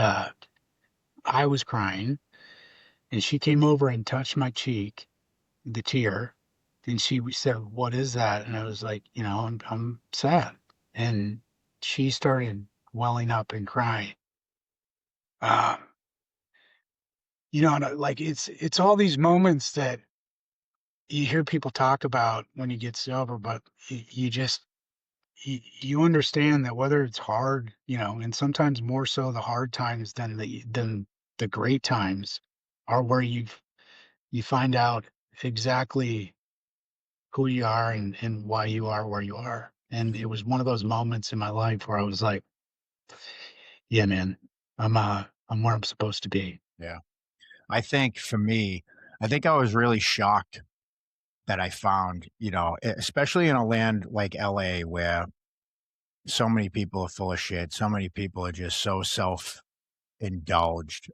I was crying, and she came over and touched my cheek, the tear, and she said, "What is that?" And I was like, I'm sad. And she started welling up and crying. Um, and like it's all these moments that you hear people talk about when you get sober, but you just you understand that whether it's hard, and sometimes more so the hard times than the great times are where you find out exactly who you are and why you are where you are. And it was one of those moments in my life where I was like, yeah, man, I'm where I'm supposed to be. Yeah. I think for me, I think I was really shocked that I found, especially in a land like LA where so many people are full of shit, so many people are just so self indulged.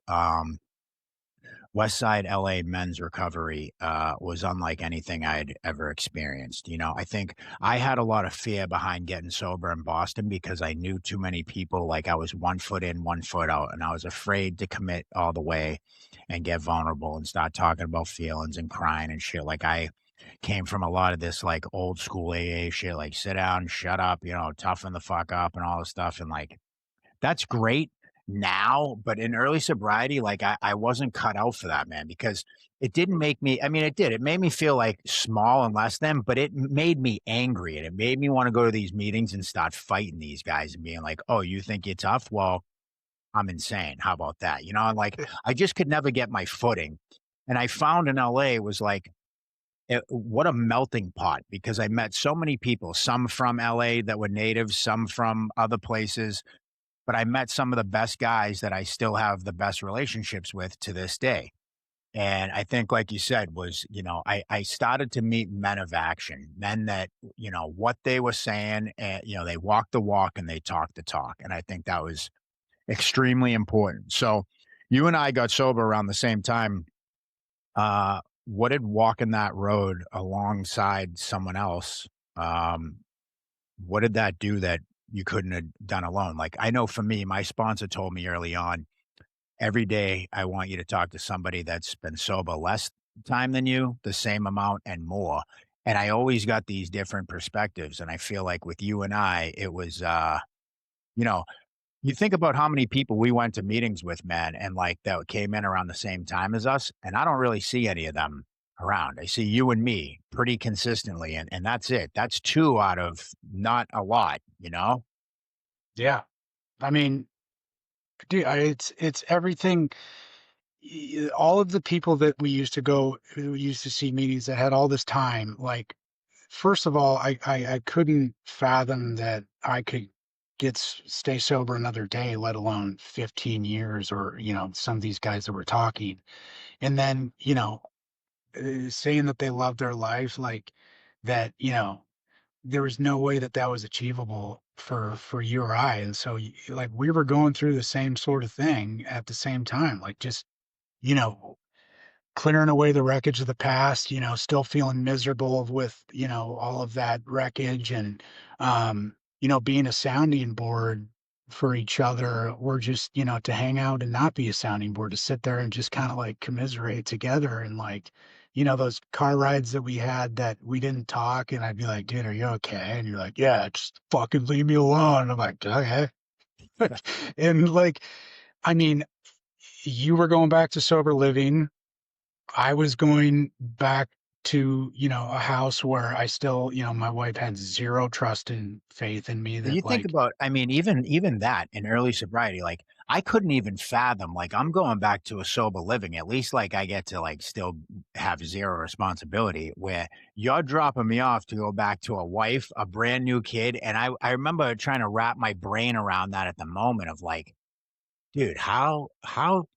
West Side LA men's recovery was unlike anything I'd ever experienced. I think I had a lot of fear behind getting sober in Boston because I knew too many people. Like I was 1 foot in, 1 foot out, and I was afraid to commit all the way and get vulnerable and start talking about feelings and crying and shit. Like I came from a lot of this like old school AA shit, like sit down, shut up, toughen the fuck up and all this stuff. And like that's great now, but in early sobriety, like I wasn't cut out for that, man, because it didn't make me, I mean, it did. It made me feel like small and less than, but it made me angry and it made me want to go to these meetings and start fighting these guys and being like, oh, you think you're tough? Well, I'm insane. How about that? And like I just could never get my footing. And I found in LA was like, what a melting pot because I met so many people, some from LA that were natives, some from other places, but I met some of the best guys that I still have the best relationships with to this day. And I think, like you said, was, I started to meet men of action, men that, what they were saying, and, they walked the walk and they talked the talk. And I think that was extremely important. So you and I got sober around the same time. What did walking that road alongside someone else, um, what did that do that you couldn't have done alone? Like, I know for me, my sponsor told me early on, every day I want you to talk to somebody that's been sober less time than you, the same amount and more. And I always got these different perspectives. And I feel like with you and I, it was, you know, you think about how many people we went to meetings with, man, and like that came in around the same time as us. And I don't really see any of them around. I see you and me pretty consistently. And that's it. That's two out of not a lot. Yeah. I mean, dude, it's everything. All of the people that we used to go, who used to see meetings that had all this time, like, first of all, I couldn't fathom that I could stay sober another day, let alone 15 years, or, some of these guys that were talking. And then, saying that they love their life, like that, there was no way that that was achievable for you or I. And so, like, we were going through the same sort of thing at the same time, like just, you know, clearing away the wreckage of the past, still feeling miserable with, all of that wreckage, and, being a sounding board for each other, or just, to hang out and not be a sounding board, to sit there and just kind of like commiserate together. And like, those car rides that we had that we didn't talk, and I'd be like, dude, are you okay? And you're like, yeah, just fucking leave me alone. I'm like, okay. And like, I mean, you were going back to sober living. I was going back to, a house where I still, my wife had zero trust and faith in me Well, you that think like, about, I mean, even that in early sobriety, like I couldn't even fathom, like, I'm going back to a sober living, at least, like, I get to, like, still have 0 responsibility, where you're dropping me off to go back to a wife, a brand new kid, and I remember trying to wrap my brain around that at the moment of, like, dude, how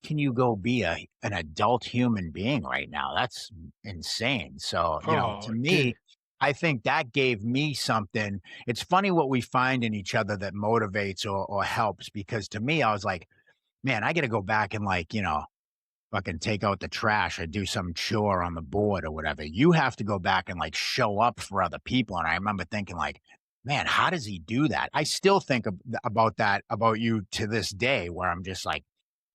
can you go be an adult human being right now? That's insane. So, to Oh, me, dude. I think that gave me something. It's funny what we find in each other that motivates or helps, because to me, I was like, man, I got to go back and, like, fucking take out the trash or do some chore on the board or whatever. You have to go back and, like, show up for other people. And I remember thinking, like, man, how does he do that? I still think about that about you to this day, where I'm just like,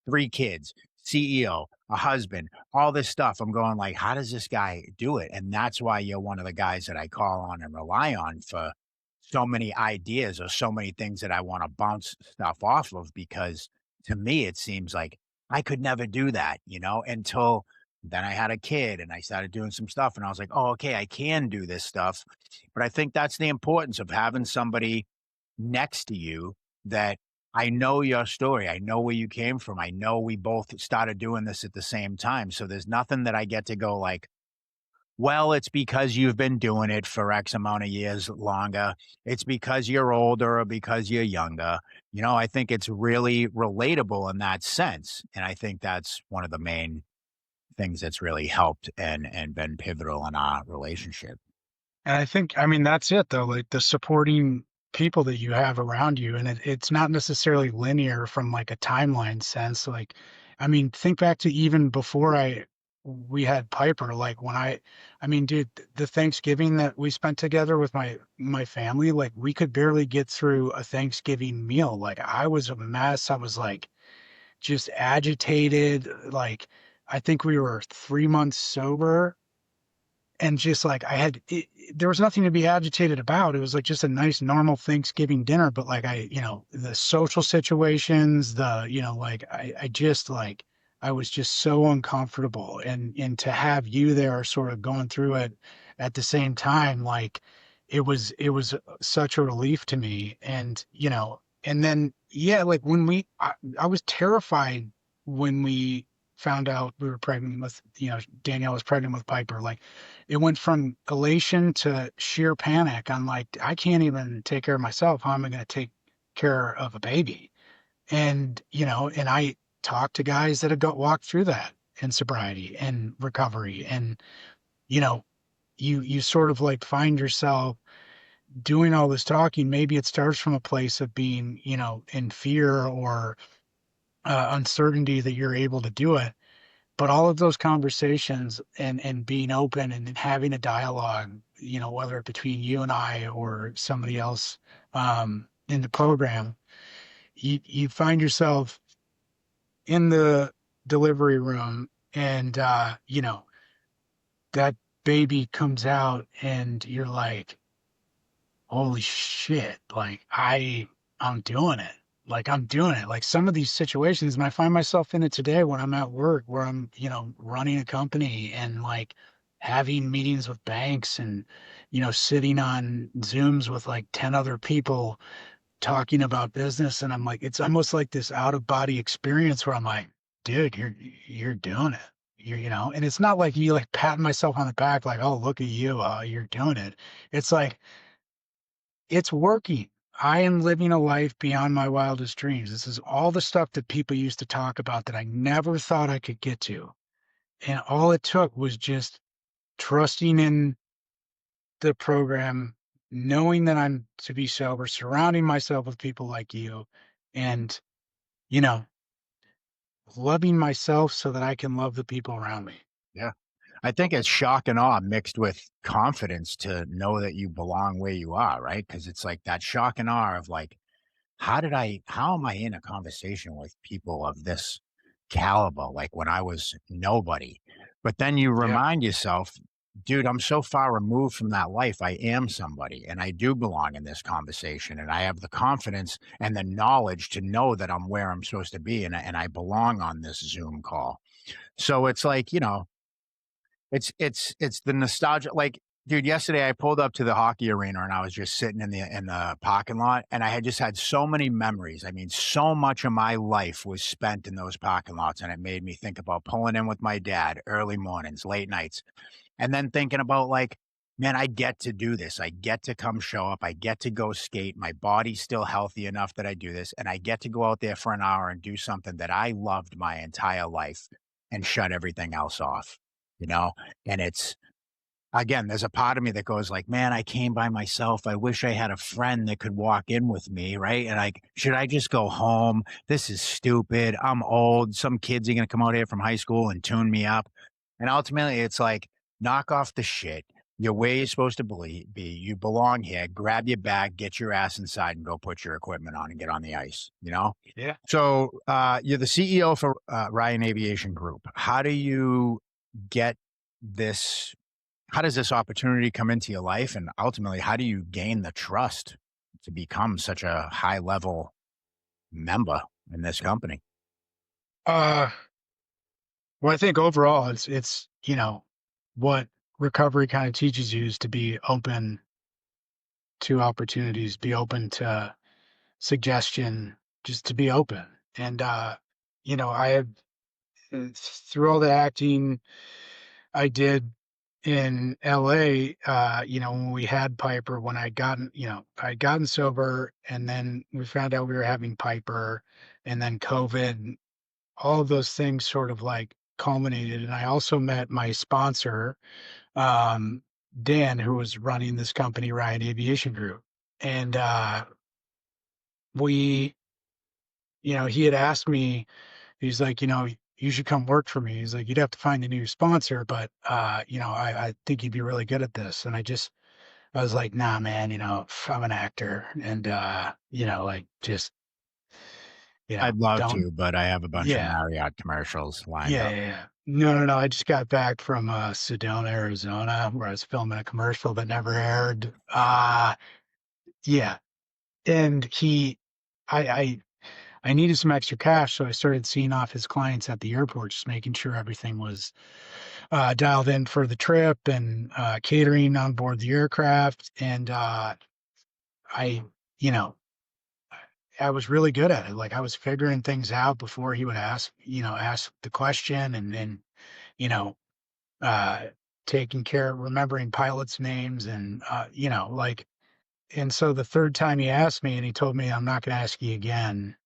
3 kids, CEO, a husband, all this stuff. I'm going like, how does this guy do it? And that's why you're one of the guys that I call on and rely on for so many ideas or so many things that I want to bounce stuff off of, because to me it seems like I could never do that, until then I had a kid and I started doing some stuff and I was like, "Oh, okay, I can do this stuff." But I think that's the importance of having somebody next to you that I know your story. I know where you came from. I know we both started doing this at the same time. So there's nothing that I get to go like, well, it's because you've been doing it for X amount of years longer. It's because you're older or because you're younger. I think it's really relatable in that sense. And I think that's one of the main things that's really helped and been pivotal in our relationship. And I think, I mean, that's it though, like the supporting people that you have around you. And it's not necessarily linear from like a timeline sense. Like, I mean, think back to even before we had Piper, like I mean, dude, the Thanksgiving that we spent together with my family, like we could barely get through a Thanksgiving meal. Like I was a mess. I was like just agitated. Like I think we were 3 months sober, and just like there was nothing to be agitated about. It was like just a nice normal Thanksgiving dinner, but like the social situations, like I just like I was just so uncomfortable, and to have you there sort of going through it at the same time, like it was such a relief to me. And and then yeah, like when I was terrified when we found out we were pregnant with, Danielle was pregnant with Piper. Like it went from elation to sheer panic. I'm like, I can't even take care of myself. How am I going to take care of a baby? And, and I talked to guys that had got walked through that in sobriety and recovery. And, you know, you sort of like find yourself doing all this talking. Maybe it starts from a place of being, in fear or uncertainty that you're able to do it. But all of those conversations and being open and having a dialogue, whether it between you and I or somebody else in the program, you find yourself in the delivery room, and that baby comes out and you're like, holy shit, like I'm doing it. Like I'm doing it. Like some of these situations, and I find myself in it today when I'm at work, where I'm, running a company and like having meetings with banks and, sitting on Zooms with like 10 other people talking about business. And I'm like, it's almost like this out of body experience where I'm like, dude, you're doing it. And it's not like you like patting myself on the back, like, oh, look at you, you're doing it. It's like, it's working. I am living a life beyond my wildest dreams. This is all the stuff that people used to talk about that I never thought I could get to. And all it took was just trusting in the program, knowing that I'm to be sober, surrounding myself with people like you, and, you know, loving myself so that I can love the people around me. Yeah. I think it's shock and awe mixed with confidence to know that you belong where you are, right? Because it's like that shock and awe of like, how am I in a conversation with people of this caliber, like when I was nobody? But then you Yeah. remind yourself, dude, I'm so far removed from that life. I am somebody and I do belong in this conversation. And I have the confidence and the knowledge to know that I'm where I'm supposed to be, and I belong on this Zoom call. So it's like, it's the nostalgia. Like Dude, yesterday I pulled up to the hockey arena and I was just sitting in the parking lot, and I had just had so many memories. I mean, so much of my life was spent in those parking lots, and it made me think about pulling in with my dad early mornings, late nights, and then thinking about like, man, I get to do this. I get to come show up. I get to go skate. My body's still healthy enough that I do this, and I get to go out there for an hour and do something that I loved my entire life and shut everything else off, you know? And it's again, there's a part of me that goes like, man, I came by myself. I wish I had a friend that could walk in with me, right? And like, should I just go home? This is stupid. I'm old. Some kids are going to come out here from high school and tune me up. And ultimately, it's like, knock off the shit. You're where you're supposed to be. You belong here. Grab your bag, get your ass inside, and go put your equipment on and get on the ice, you know? Yeah. So you're the CEO for Ryan Aviation Group. How do you get this? How does this opportunity come into your life? And ultimately, how do you gain the trust to become such a high level member in this company? Uh, well, I think overall it's, what recovery kind of teaches you is to be open to opportunities, be open to suggestion, just to be open. And, I have, through all the acting I did in LA, when we had Piper, when I'd gotten sober, and then we found out we were having Piper, and then COVID, all of those things sort of like culminated. And I also met my sponsor, um, Dan, who was running this company, Ryan Aviation Group. And we, he had asked me, he's like, you should come work for me. He's like, you'd have to find a new sponsor, but I think you'd be really good at this. And I was like, nah, man, I'm an actor, and like just, I'd love don't, to, but I have a bunch of yeah, Marriott commercials lined yeah, up. yeah, yeah. No, no, no. I just got back from Sedona, Arizona, where I was filming a commercial that never aired. Yeah. And I, I, I needed some extra cash, so I started seeing off his clients at the airport, just making sure everything was dialed in for the trip, and catering on board the aircraft. And I, you know, I was really good at it. Like I was figuring things out before he would ask the question, and then, you know, uh, taking care, remembering pilots' names, and like. And so the third time he asked me, and he told me, "I'm not going to ask you again.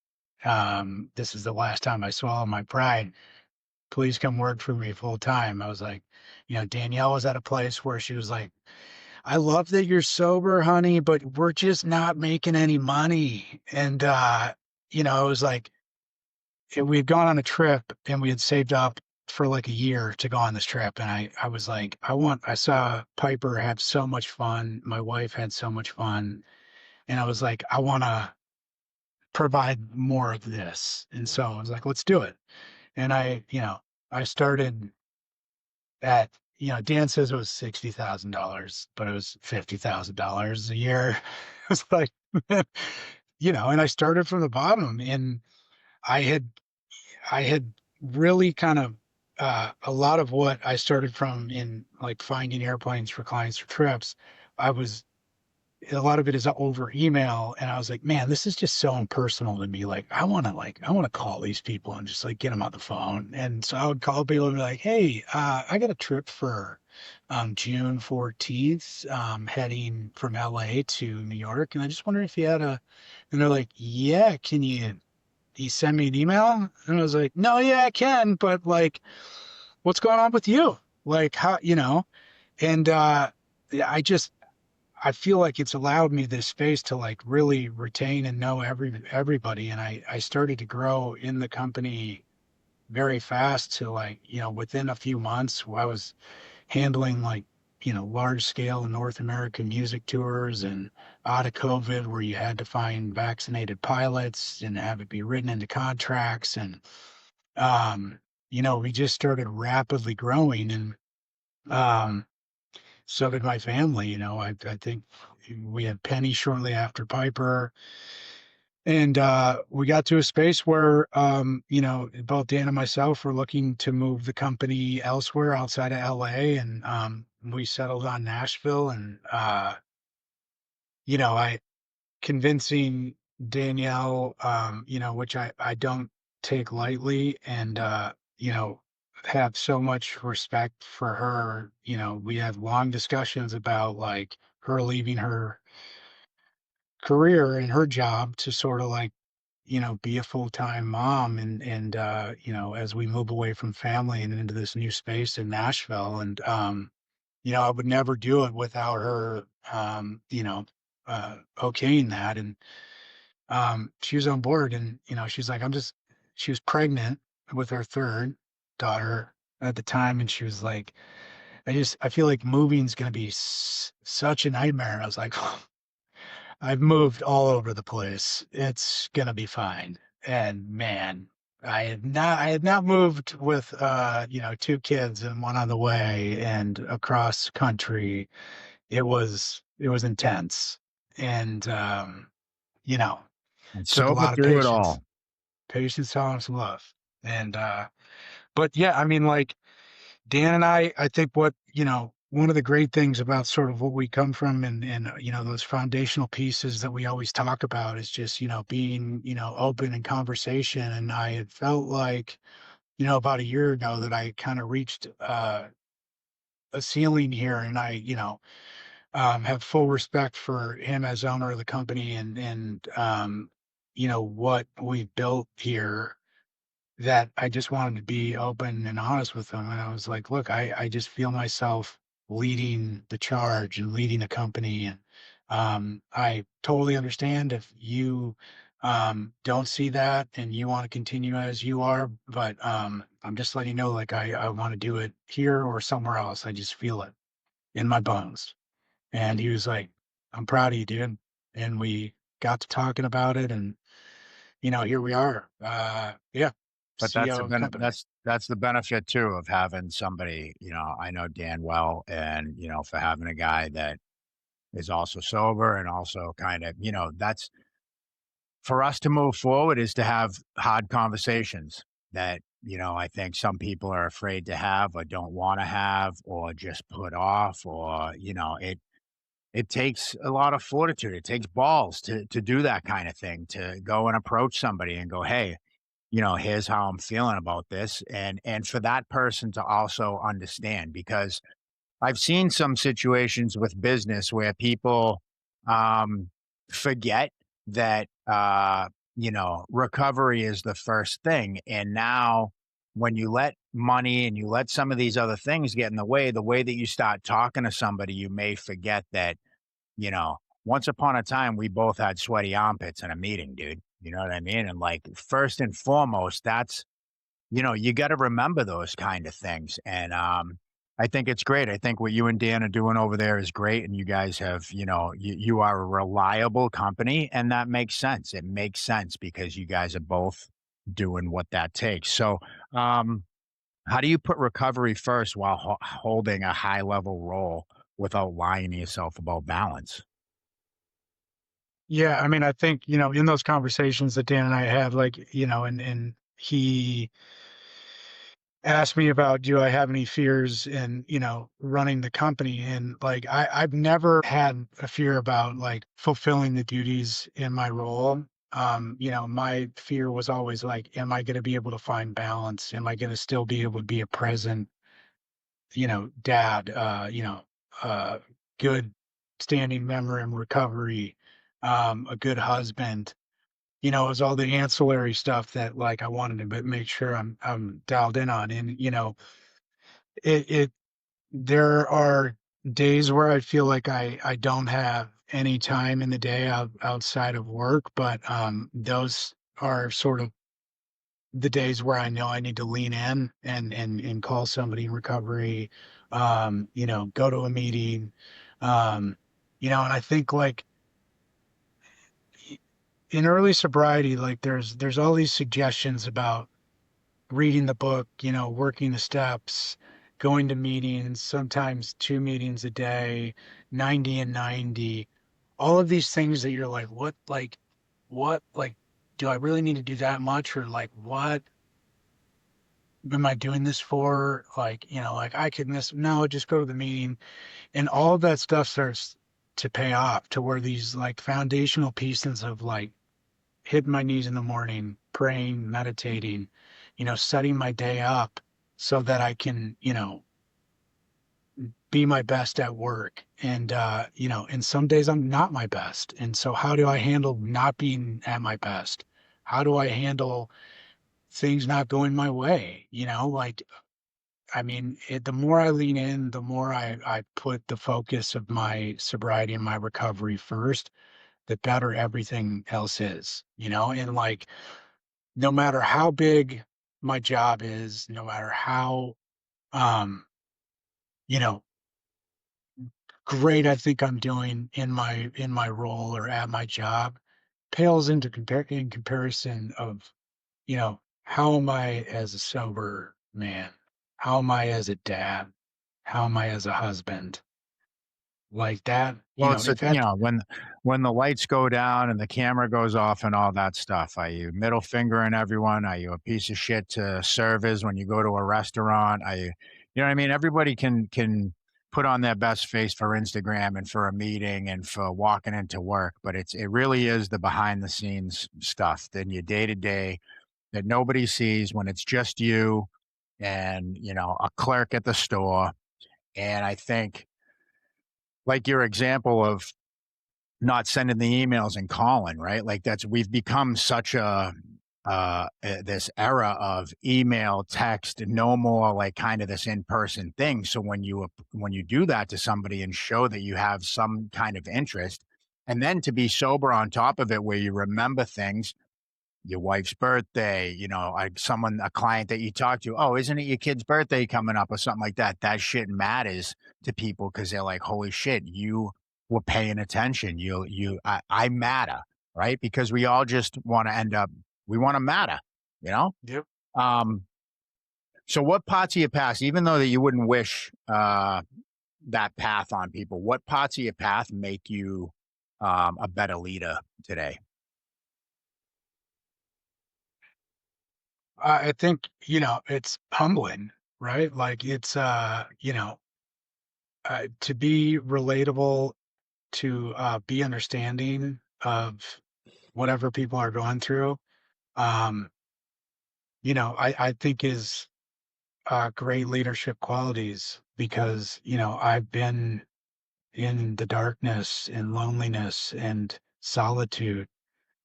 This is the last time I swallow my pride. Please come work for me full time." I was like, Danielle was at a place where she was like, "I love that you're sober, honey, but we're just not making any money." And, it was like, we had gone on a trip and we had saved up for like a year to go on this trip. And I was like, I saw Piper have so much fun. My wife had so much fun. And I was like, I want to provide more of this. And so I was like, let's do it. And I started at, Dan says it was $60,000, but it was $50,000 a year. It was like, and I started from the bottom, and I had, I had really kind of, a lot of what I started from in like finding airplanes for clients for trips. I was A lot of it is over email, and I was like, man, this is just so impersonal to me. I want to call these people and just like get them on the phone. And so I would call people and be like, hey, I got a trip for June 14th, heading from LA to New York, and I just wonder if you had and they're like, yeah, you send me an email? And I was like, no, yeah, I can, but like, what's going on with you? Like, how, and I just, I feel like it's allowed me this space to like really retain and know everybody. And I started to grow in the company very fast to like, within a few months, I was handling like, large scale North American music tours, and out of COVID, where you had to find vaccinated pilots and have it be written into contracts. And, we just started rapidly growing, and, um, so did my family. I think we had Penny shortly after Piper, and we got to a space where, both Dan and myself were looking to move the company elsewhere outside of LA. And we settled on Nashville, and I convincing Danielle, which I don't take lightly, and have so much respect for her. We had long discussions about like her leaving her career and her job to sort of like be a full-time mom, and as we move away from family and into this new space in Nashville. And I would never do it without her okaying that. And she was on board, and she's like, she was pregnant with our third daughter at the time, and she was like, I feel like moving's going to be such a nightmare. And I was like, I've moved all over the place. It's gonna be fine. And man, I had not moved with two kids and one on the way and across country. It was intense. And you know, And took a sober lot of through it patience. all. Patience, tolerance, and love. And but yeah, I mean, like, Dan and I think one of the great things about sort of what we come from, and those foundational pieces that we always talk about is just, being, open in conversation. And I had felt like, about a year ago that I kind of reached a ceiling here, and I, have full respect for him as owner of the company, and what we've built here, that I just wanted to be open and honest with them. And I was like, look, I just feel myself leading the charge and leading the company. And I totally understand if you don't see that and you want to continue as you are. But I'm just letting you know, like, I want to do it here or somewhere else. I just feel it in my bones. And he was like, I'm proud of you, dude. And we got to talking about it, and here we are. Yeah, But that's CEO of the company. that's the benefit too of having somebody, I know Dan well, and for having a guy that is also sober and also kind of, that's for us to move forward is to have hard conversations that, I think some people are afraid to have or don't want to have or just put off or, it takes a lot of fortitude. It takes balls to do that kind of thing, to go and approach somebody and go, hey, here's how I'm feeling about this. And for that person to also understand, because I've seen some situations with business where people um, forget that recovery is the first thing. And now when you let money and you let some of these other things get in the way that you start talking to somebody, you may forget that, once upon a time we both had sweaty armpits in a meeting, dude. You know what I mean? And like first and foremost, that's you got to remember those kind of things. And I think it's great. I think what you and Dan are doing over there is great. And you guys have, you are a reliable company, and that makes sense. It makes sense because you guys are both doing what that takes. So, how do you put recovery first while holding a high level role without lying to yourself about balance? Yeah, I mean, I think, in those conversations that Dan and I had, like, and he asked me about, do I have any fears in, running the company? And like, I've never had a fear about like fulfilling the duties in my role. My fear was always like, am I going to be able to find balance? Am I going to still be able to be a present, dad, uh, good standing member in recovery, a good husband. It was all the ancillary stuff that like I wanted to make sure I'm dialed in on. And it there are days where I feel like I don't have any time in the day outside of work, but those are sort of the days where I know I need to lean in and call somebody in recovery, go to a meeting, and I think like in early sobriety, like there's all these suggestions about reading the book, working the steps, going to meetings, sometimes two meetings a day, 90 and 90, all of these things that you're like, what, like, do I really need to do that much? Or like, what? am I doing this for? Like, like I can this, no, just go to the meeting. And all of that stuff starts to pay off to where these like foundational pieces of like hitting my knees in the morning, praying, meditating, setting my day up so that I can, be my best at work. And, and some days I'm not my best. And so how do I handle not being at my best? How do I handle things not going my way? Like, I mean, the more I lean in, the more I put the focus of my sobriety and my recovery first, the better everything else is, and like, no matter how big my job is, no matter how, um, you know, great I think I'm doing in my role or at my job, pales into in comparison of, how am I as a sober man? How am I as a dad? How am I as a husband? Like that, Well, it's if that when the lights go down and the camera goes off and all that stuff. Are you middle fingering everyone? Are you a piece of shit to servers when you go to a restaurant? Are you know what I mean? Everybody can put on their best face for Instagram and for a meeting and for walking into work, but it really is the behind the scenes stuff, then your day to day that nobody sees when it's just you and a clerk at the store. And I think like your example of not sending the emails and calling, right? Like we've become such this era of email, text, no more like kind of this in-person thing. So when you do that to somebody and show that you have some kind of interest, and then to be sober on top of it, where you remember things, your wife's birthday, a client that you talk to, oh, isn't it your kid's birthday coming up or something like that? That shit matters to people because they're like, holy shit, you were paying attention. I matter, right? Because we all just want to we want to matter, you know? Yep. Um, so what parts of your past, even though that you wouldn't wish that path on people, what parts of your path make you a better leader today? I think, it's humbling, right? Like it's to be relatable, to be understanding of whatever people are going through. Um, I think is great leadership qualities because, I've been in the darkness and loneliness and solitude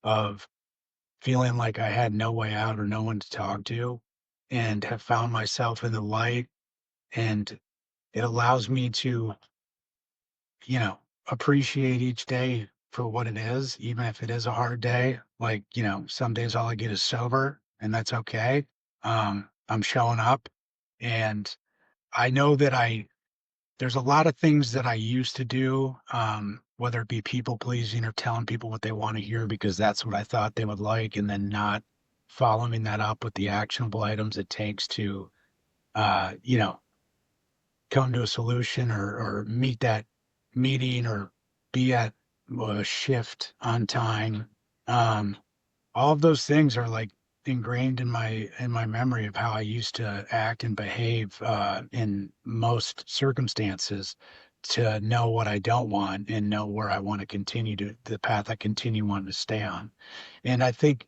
of feeling like I had no way out or no one to talk to, and have found myself in the light. And it allows me to, appreciate each day for what it is, even if it is a hard day. Like, some days all I get is sober, and that's okay. I'm showing up, and I know that there's a lot of things that I used to do, whether it be people pleasing or telling people what they want to hear because that's what I thought they would like, and then not following that up with the actionable items it takes to, uh, you know, come to a solution or meet that meeting or be at a shift on time. Um, all of those things are like ingrained in my memory of how I used to act and behave in most circumstances to know what I don't want and know where I want to continue to the path I continue wanting to stay on. And I think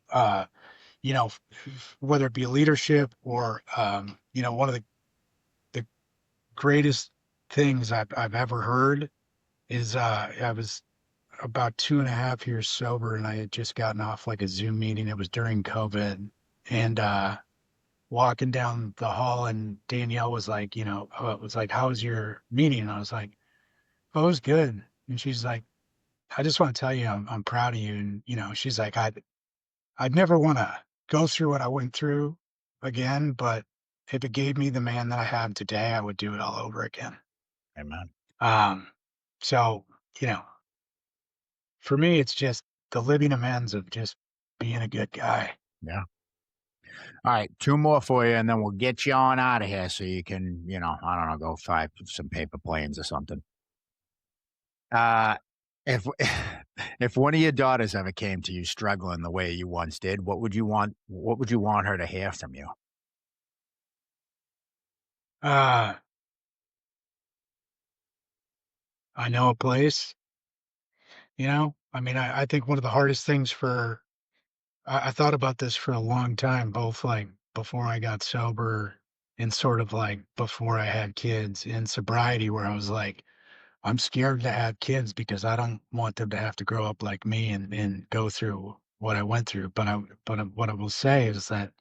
whether it be leadership or one of the greatest things I've ever heard is I was about 2.5 years sober, and I had just gotten off like a Zoom meeting. It was during COVID, and walking down the hall, and Danielle was like, it was like, "How was your meeting?" And I was like, "Oh, it was good." And she's like, "I just want to tell you, I'm proud of you." And she's like, I'd never want to go through what I went through again, but if it gave me the man that I have today, I would do it all over again. Amen. Um, so you know, for me, it's just the living amends of just being a good guy. Yeah. All right, two more for you, and then we'll get you on out of here so you can, I don't know, go fly some paper planes or something. Uh, if if one of your daughters ever came to you struggling the way you once did, what would you want? What would you want her to hear from you? Uh, I know a place, I mean, I think one of the hardest things I thought about this for a long time, both like before I got sober and sort of like before I had kids in sobriety, where I was like, I'm scared to have kids because I don't want them to have to grow up like me and go through what I went through. What I will say is that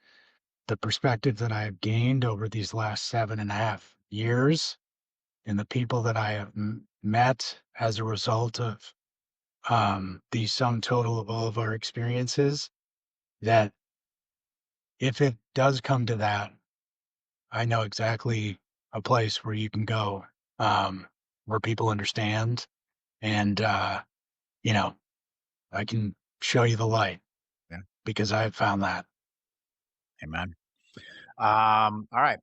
the perspective that I have gained over these last 7.5 years and the people that I have met as a result of the sum total of all of our experiences, that if it does come to that, I know exactly a place where you can go, where people understand, and you know, I can show you the light Yeah. because I've found that. Amen. All right.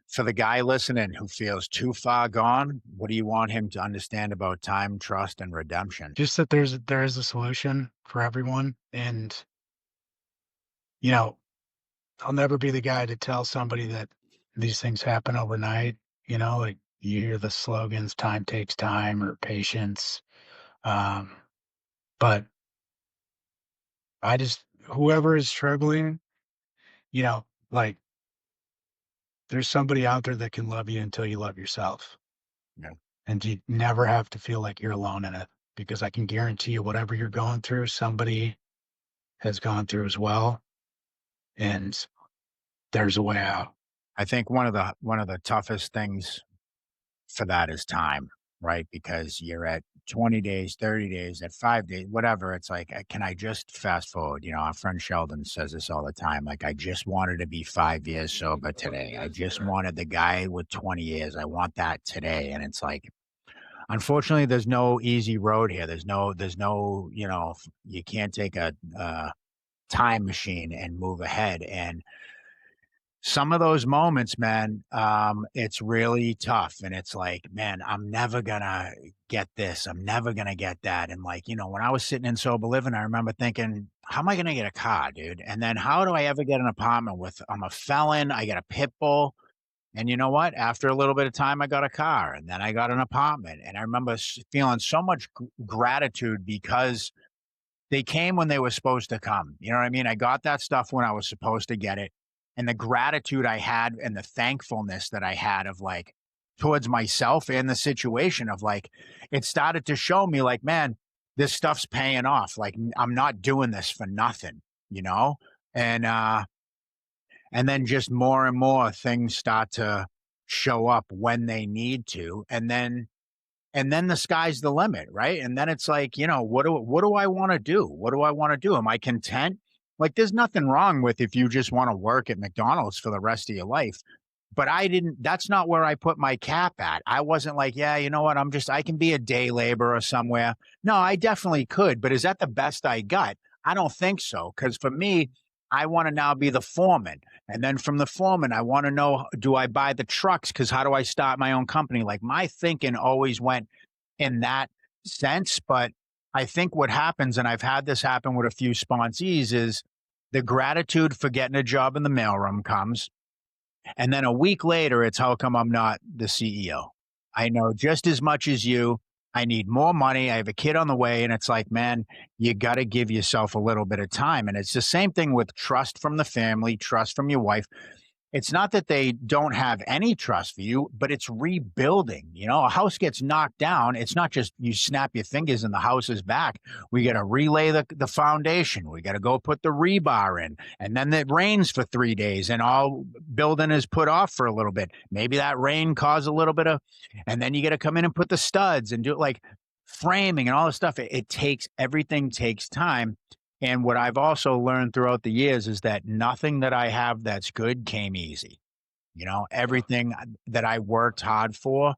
For the guy listening who feels too far gone, what do you want him to understand about time, trust, and redemption? Just that there is a solution for everyone, and you know, I'll never be the guy to tell somebody that these things happen overnight. Like you hear the slogans, time takes time or patience. Um, but whoever is struggling, like there's somebody out there that can love you until you love yourself. Yeah. And you never have to feel like you're alone in it because I can guarantee you, whatever you're going through, somebody has gone through as well. And there's a way out. I think one of the toughest things for that is time, right? Because you're at 20 days, 30 days, at 5 days, whatever. It's like, can I just fast forward? Our friend Sheldon says this all the time. Like, I just wanted to be 5 years sober today. I just wanted the guy with 20 years. I want that today. And it's like, unfortunately, there's no easy road here. There's no, you can't take a time machine and move ahead. And some of those moments, man, it's really tough. And it's like, man, I'm never gonna get this. I'm never gonna get that. And like, when I was sitting in sober living, I remember thinking, how am I gonna get a car, dude? And then how do I ever get an apartment I'm a felon, I got a pit bull. And you know what? After a little bit of time, I got a car and then I got an apartment. And I remember feeling so much gratitude because they came when they were supposed to come. You know what I mean? I got that stuff when I was supposed to get it. And the gratitude I had and the thankfulness that I had of like towards myself and the situation of like, it started to show me like, man, this stuff's paying off. Like I'm not doing this for nothing, you know? And and then just more and more things start to show up when they need to. And then the sky's the limit, right? And then it's like, what do I want to do? What do I want to do? Am I content? Like, there's nothing wrong with if you just want to work at McDonald's for the rest of your life. But that's not where I put my cap at. I wasn't like, yeah, you know what? I can be a day laborer somewhere. No, I definitely could. But is that the best I got? I don't think so. Because for me, I want to now be the foreman. And then from the foreman, I want to know, do I buy the trucks? Because how do I start my own company? Like my thinking always went in that sense. But I think what happens, and I've had this happen with a few sponsees, is the gratitude for getting a job in the mailroom comes. And then a week later, it's how come I'm not the CEO? I know just as much as you. I need more money. I have a kid on the way. And it's like, man, you got to give yourself a little bit of time. And it's the same thing with trust from the family, trust from your wife. It's not that they don't have any trust for you, but it's rebuilding. A house gets knocked down. It's not just you snap your fingers and the house is back. We got to relay the foundation. We got to go put the rebar in. And then it rains for 3 days and all building is put off for a little bit. Maybe that rain caused a little bit of, and then you got to come in and put the studs and do it like framing and all this stuff. Everything takes time. And what I've also learned throughout the years is that nothing that I have that's good came easy. Everything that I worked hard for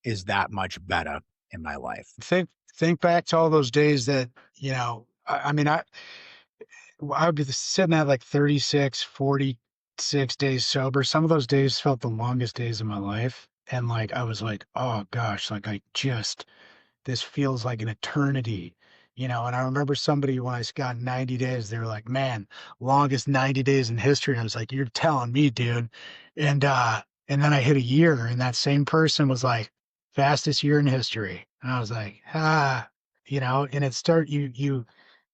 is that much better in my life. Think back to all those days that, I mean, I would be sitting at like 36, 46 days sober. Some of those days felt the longest days of my life. And like, I was like, oh gosh, like this feels like an eternity, And I remember somebody when I got 90 days, they were like, man, longest 90 days in history. And I was like, you're telling me, dude. And then I hit a year and that same person was like, fastest year in history. And I was like, and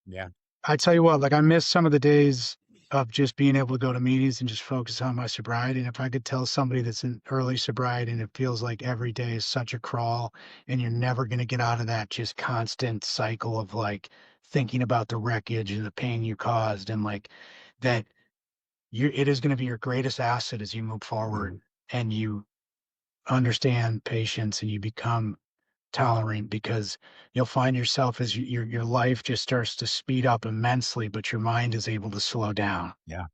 Yeah. I tell you what, like I miss some of the days of just being able to go to meetings and just focus on my sobriety. And if I could tell somebody that's in early sobriety and it feels like every day is such a crawl and you're never going to get out of that just constant cycle of like thinking about the wreckage and the pain you caused and like that it is going to be your greatest asset as you move forward and you understand patience and you become tolerant because you'll find yourself as your life just starts to speed up immensely, but your mind is able to slow down. Yeah.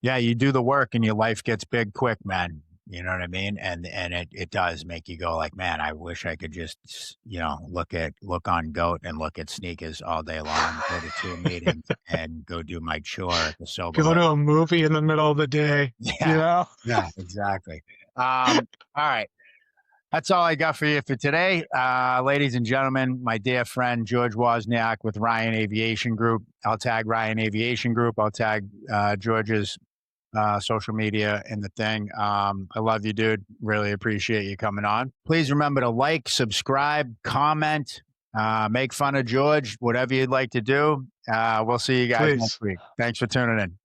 Yeah. You do the work and your life gets big quick, man. You know what I mean? And it does make you go like, man, I wish I could just, look on Goat and look at sneakers all day long, go to 2 meetings and go do my chore at the sober Go living. to a movie in the middle of the day, Yeah. Yeah, exactly. All right. That's all I got for you for today. Ladies and gentlemen, my dear friend George Wozniak with Ryan Aviation Group. I'll tag Ryan Aviation Group. I'll tag George's social media in the thing. I love you, dude. Really appreciate you coming on. Please remember to like, subscribe, comment, make fun of George, whatever you'd like to do. We'll see you guys next please. week. Thanks for tuning in.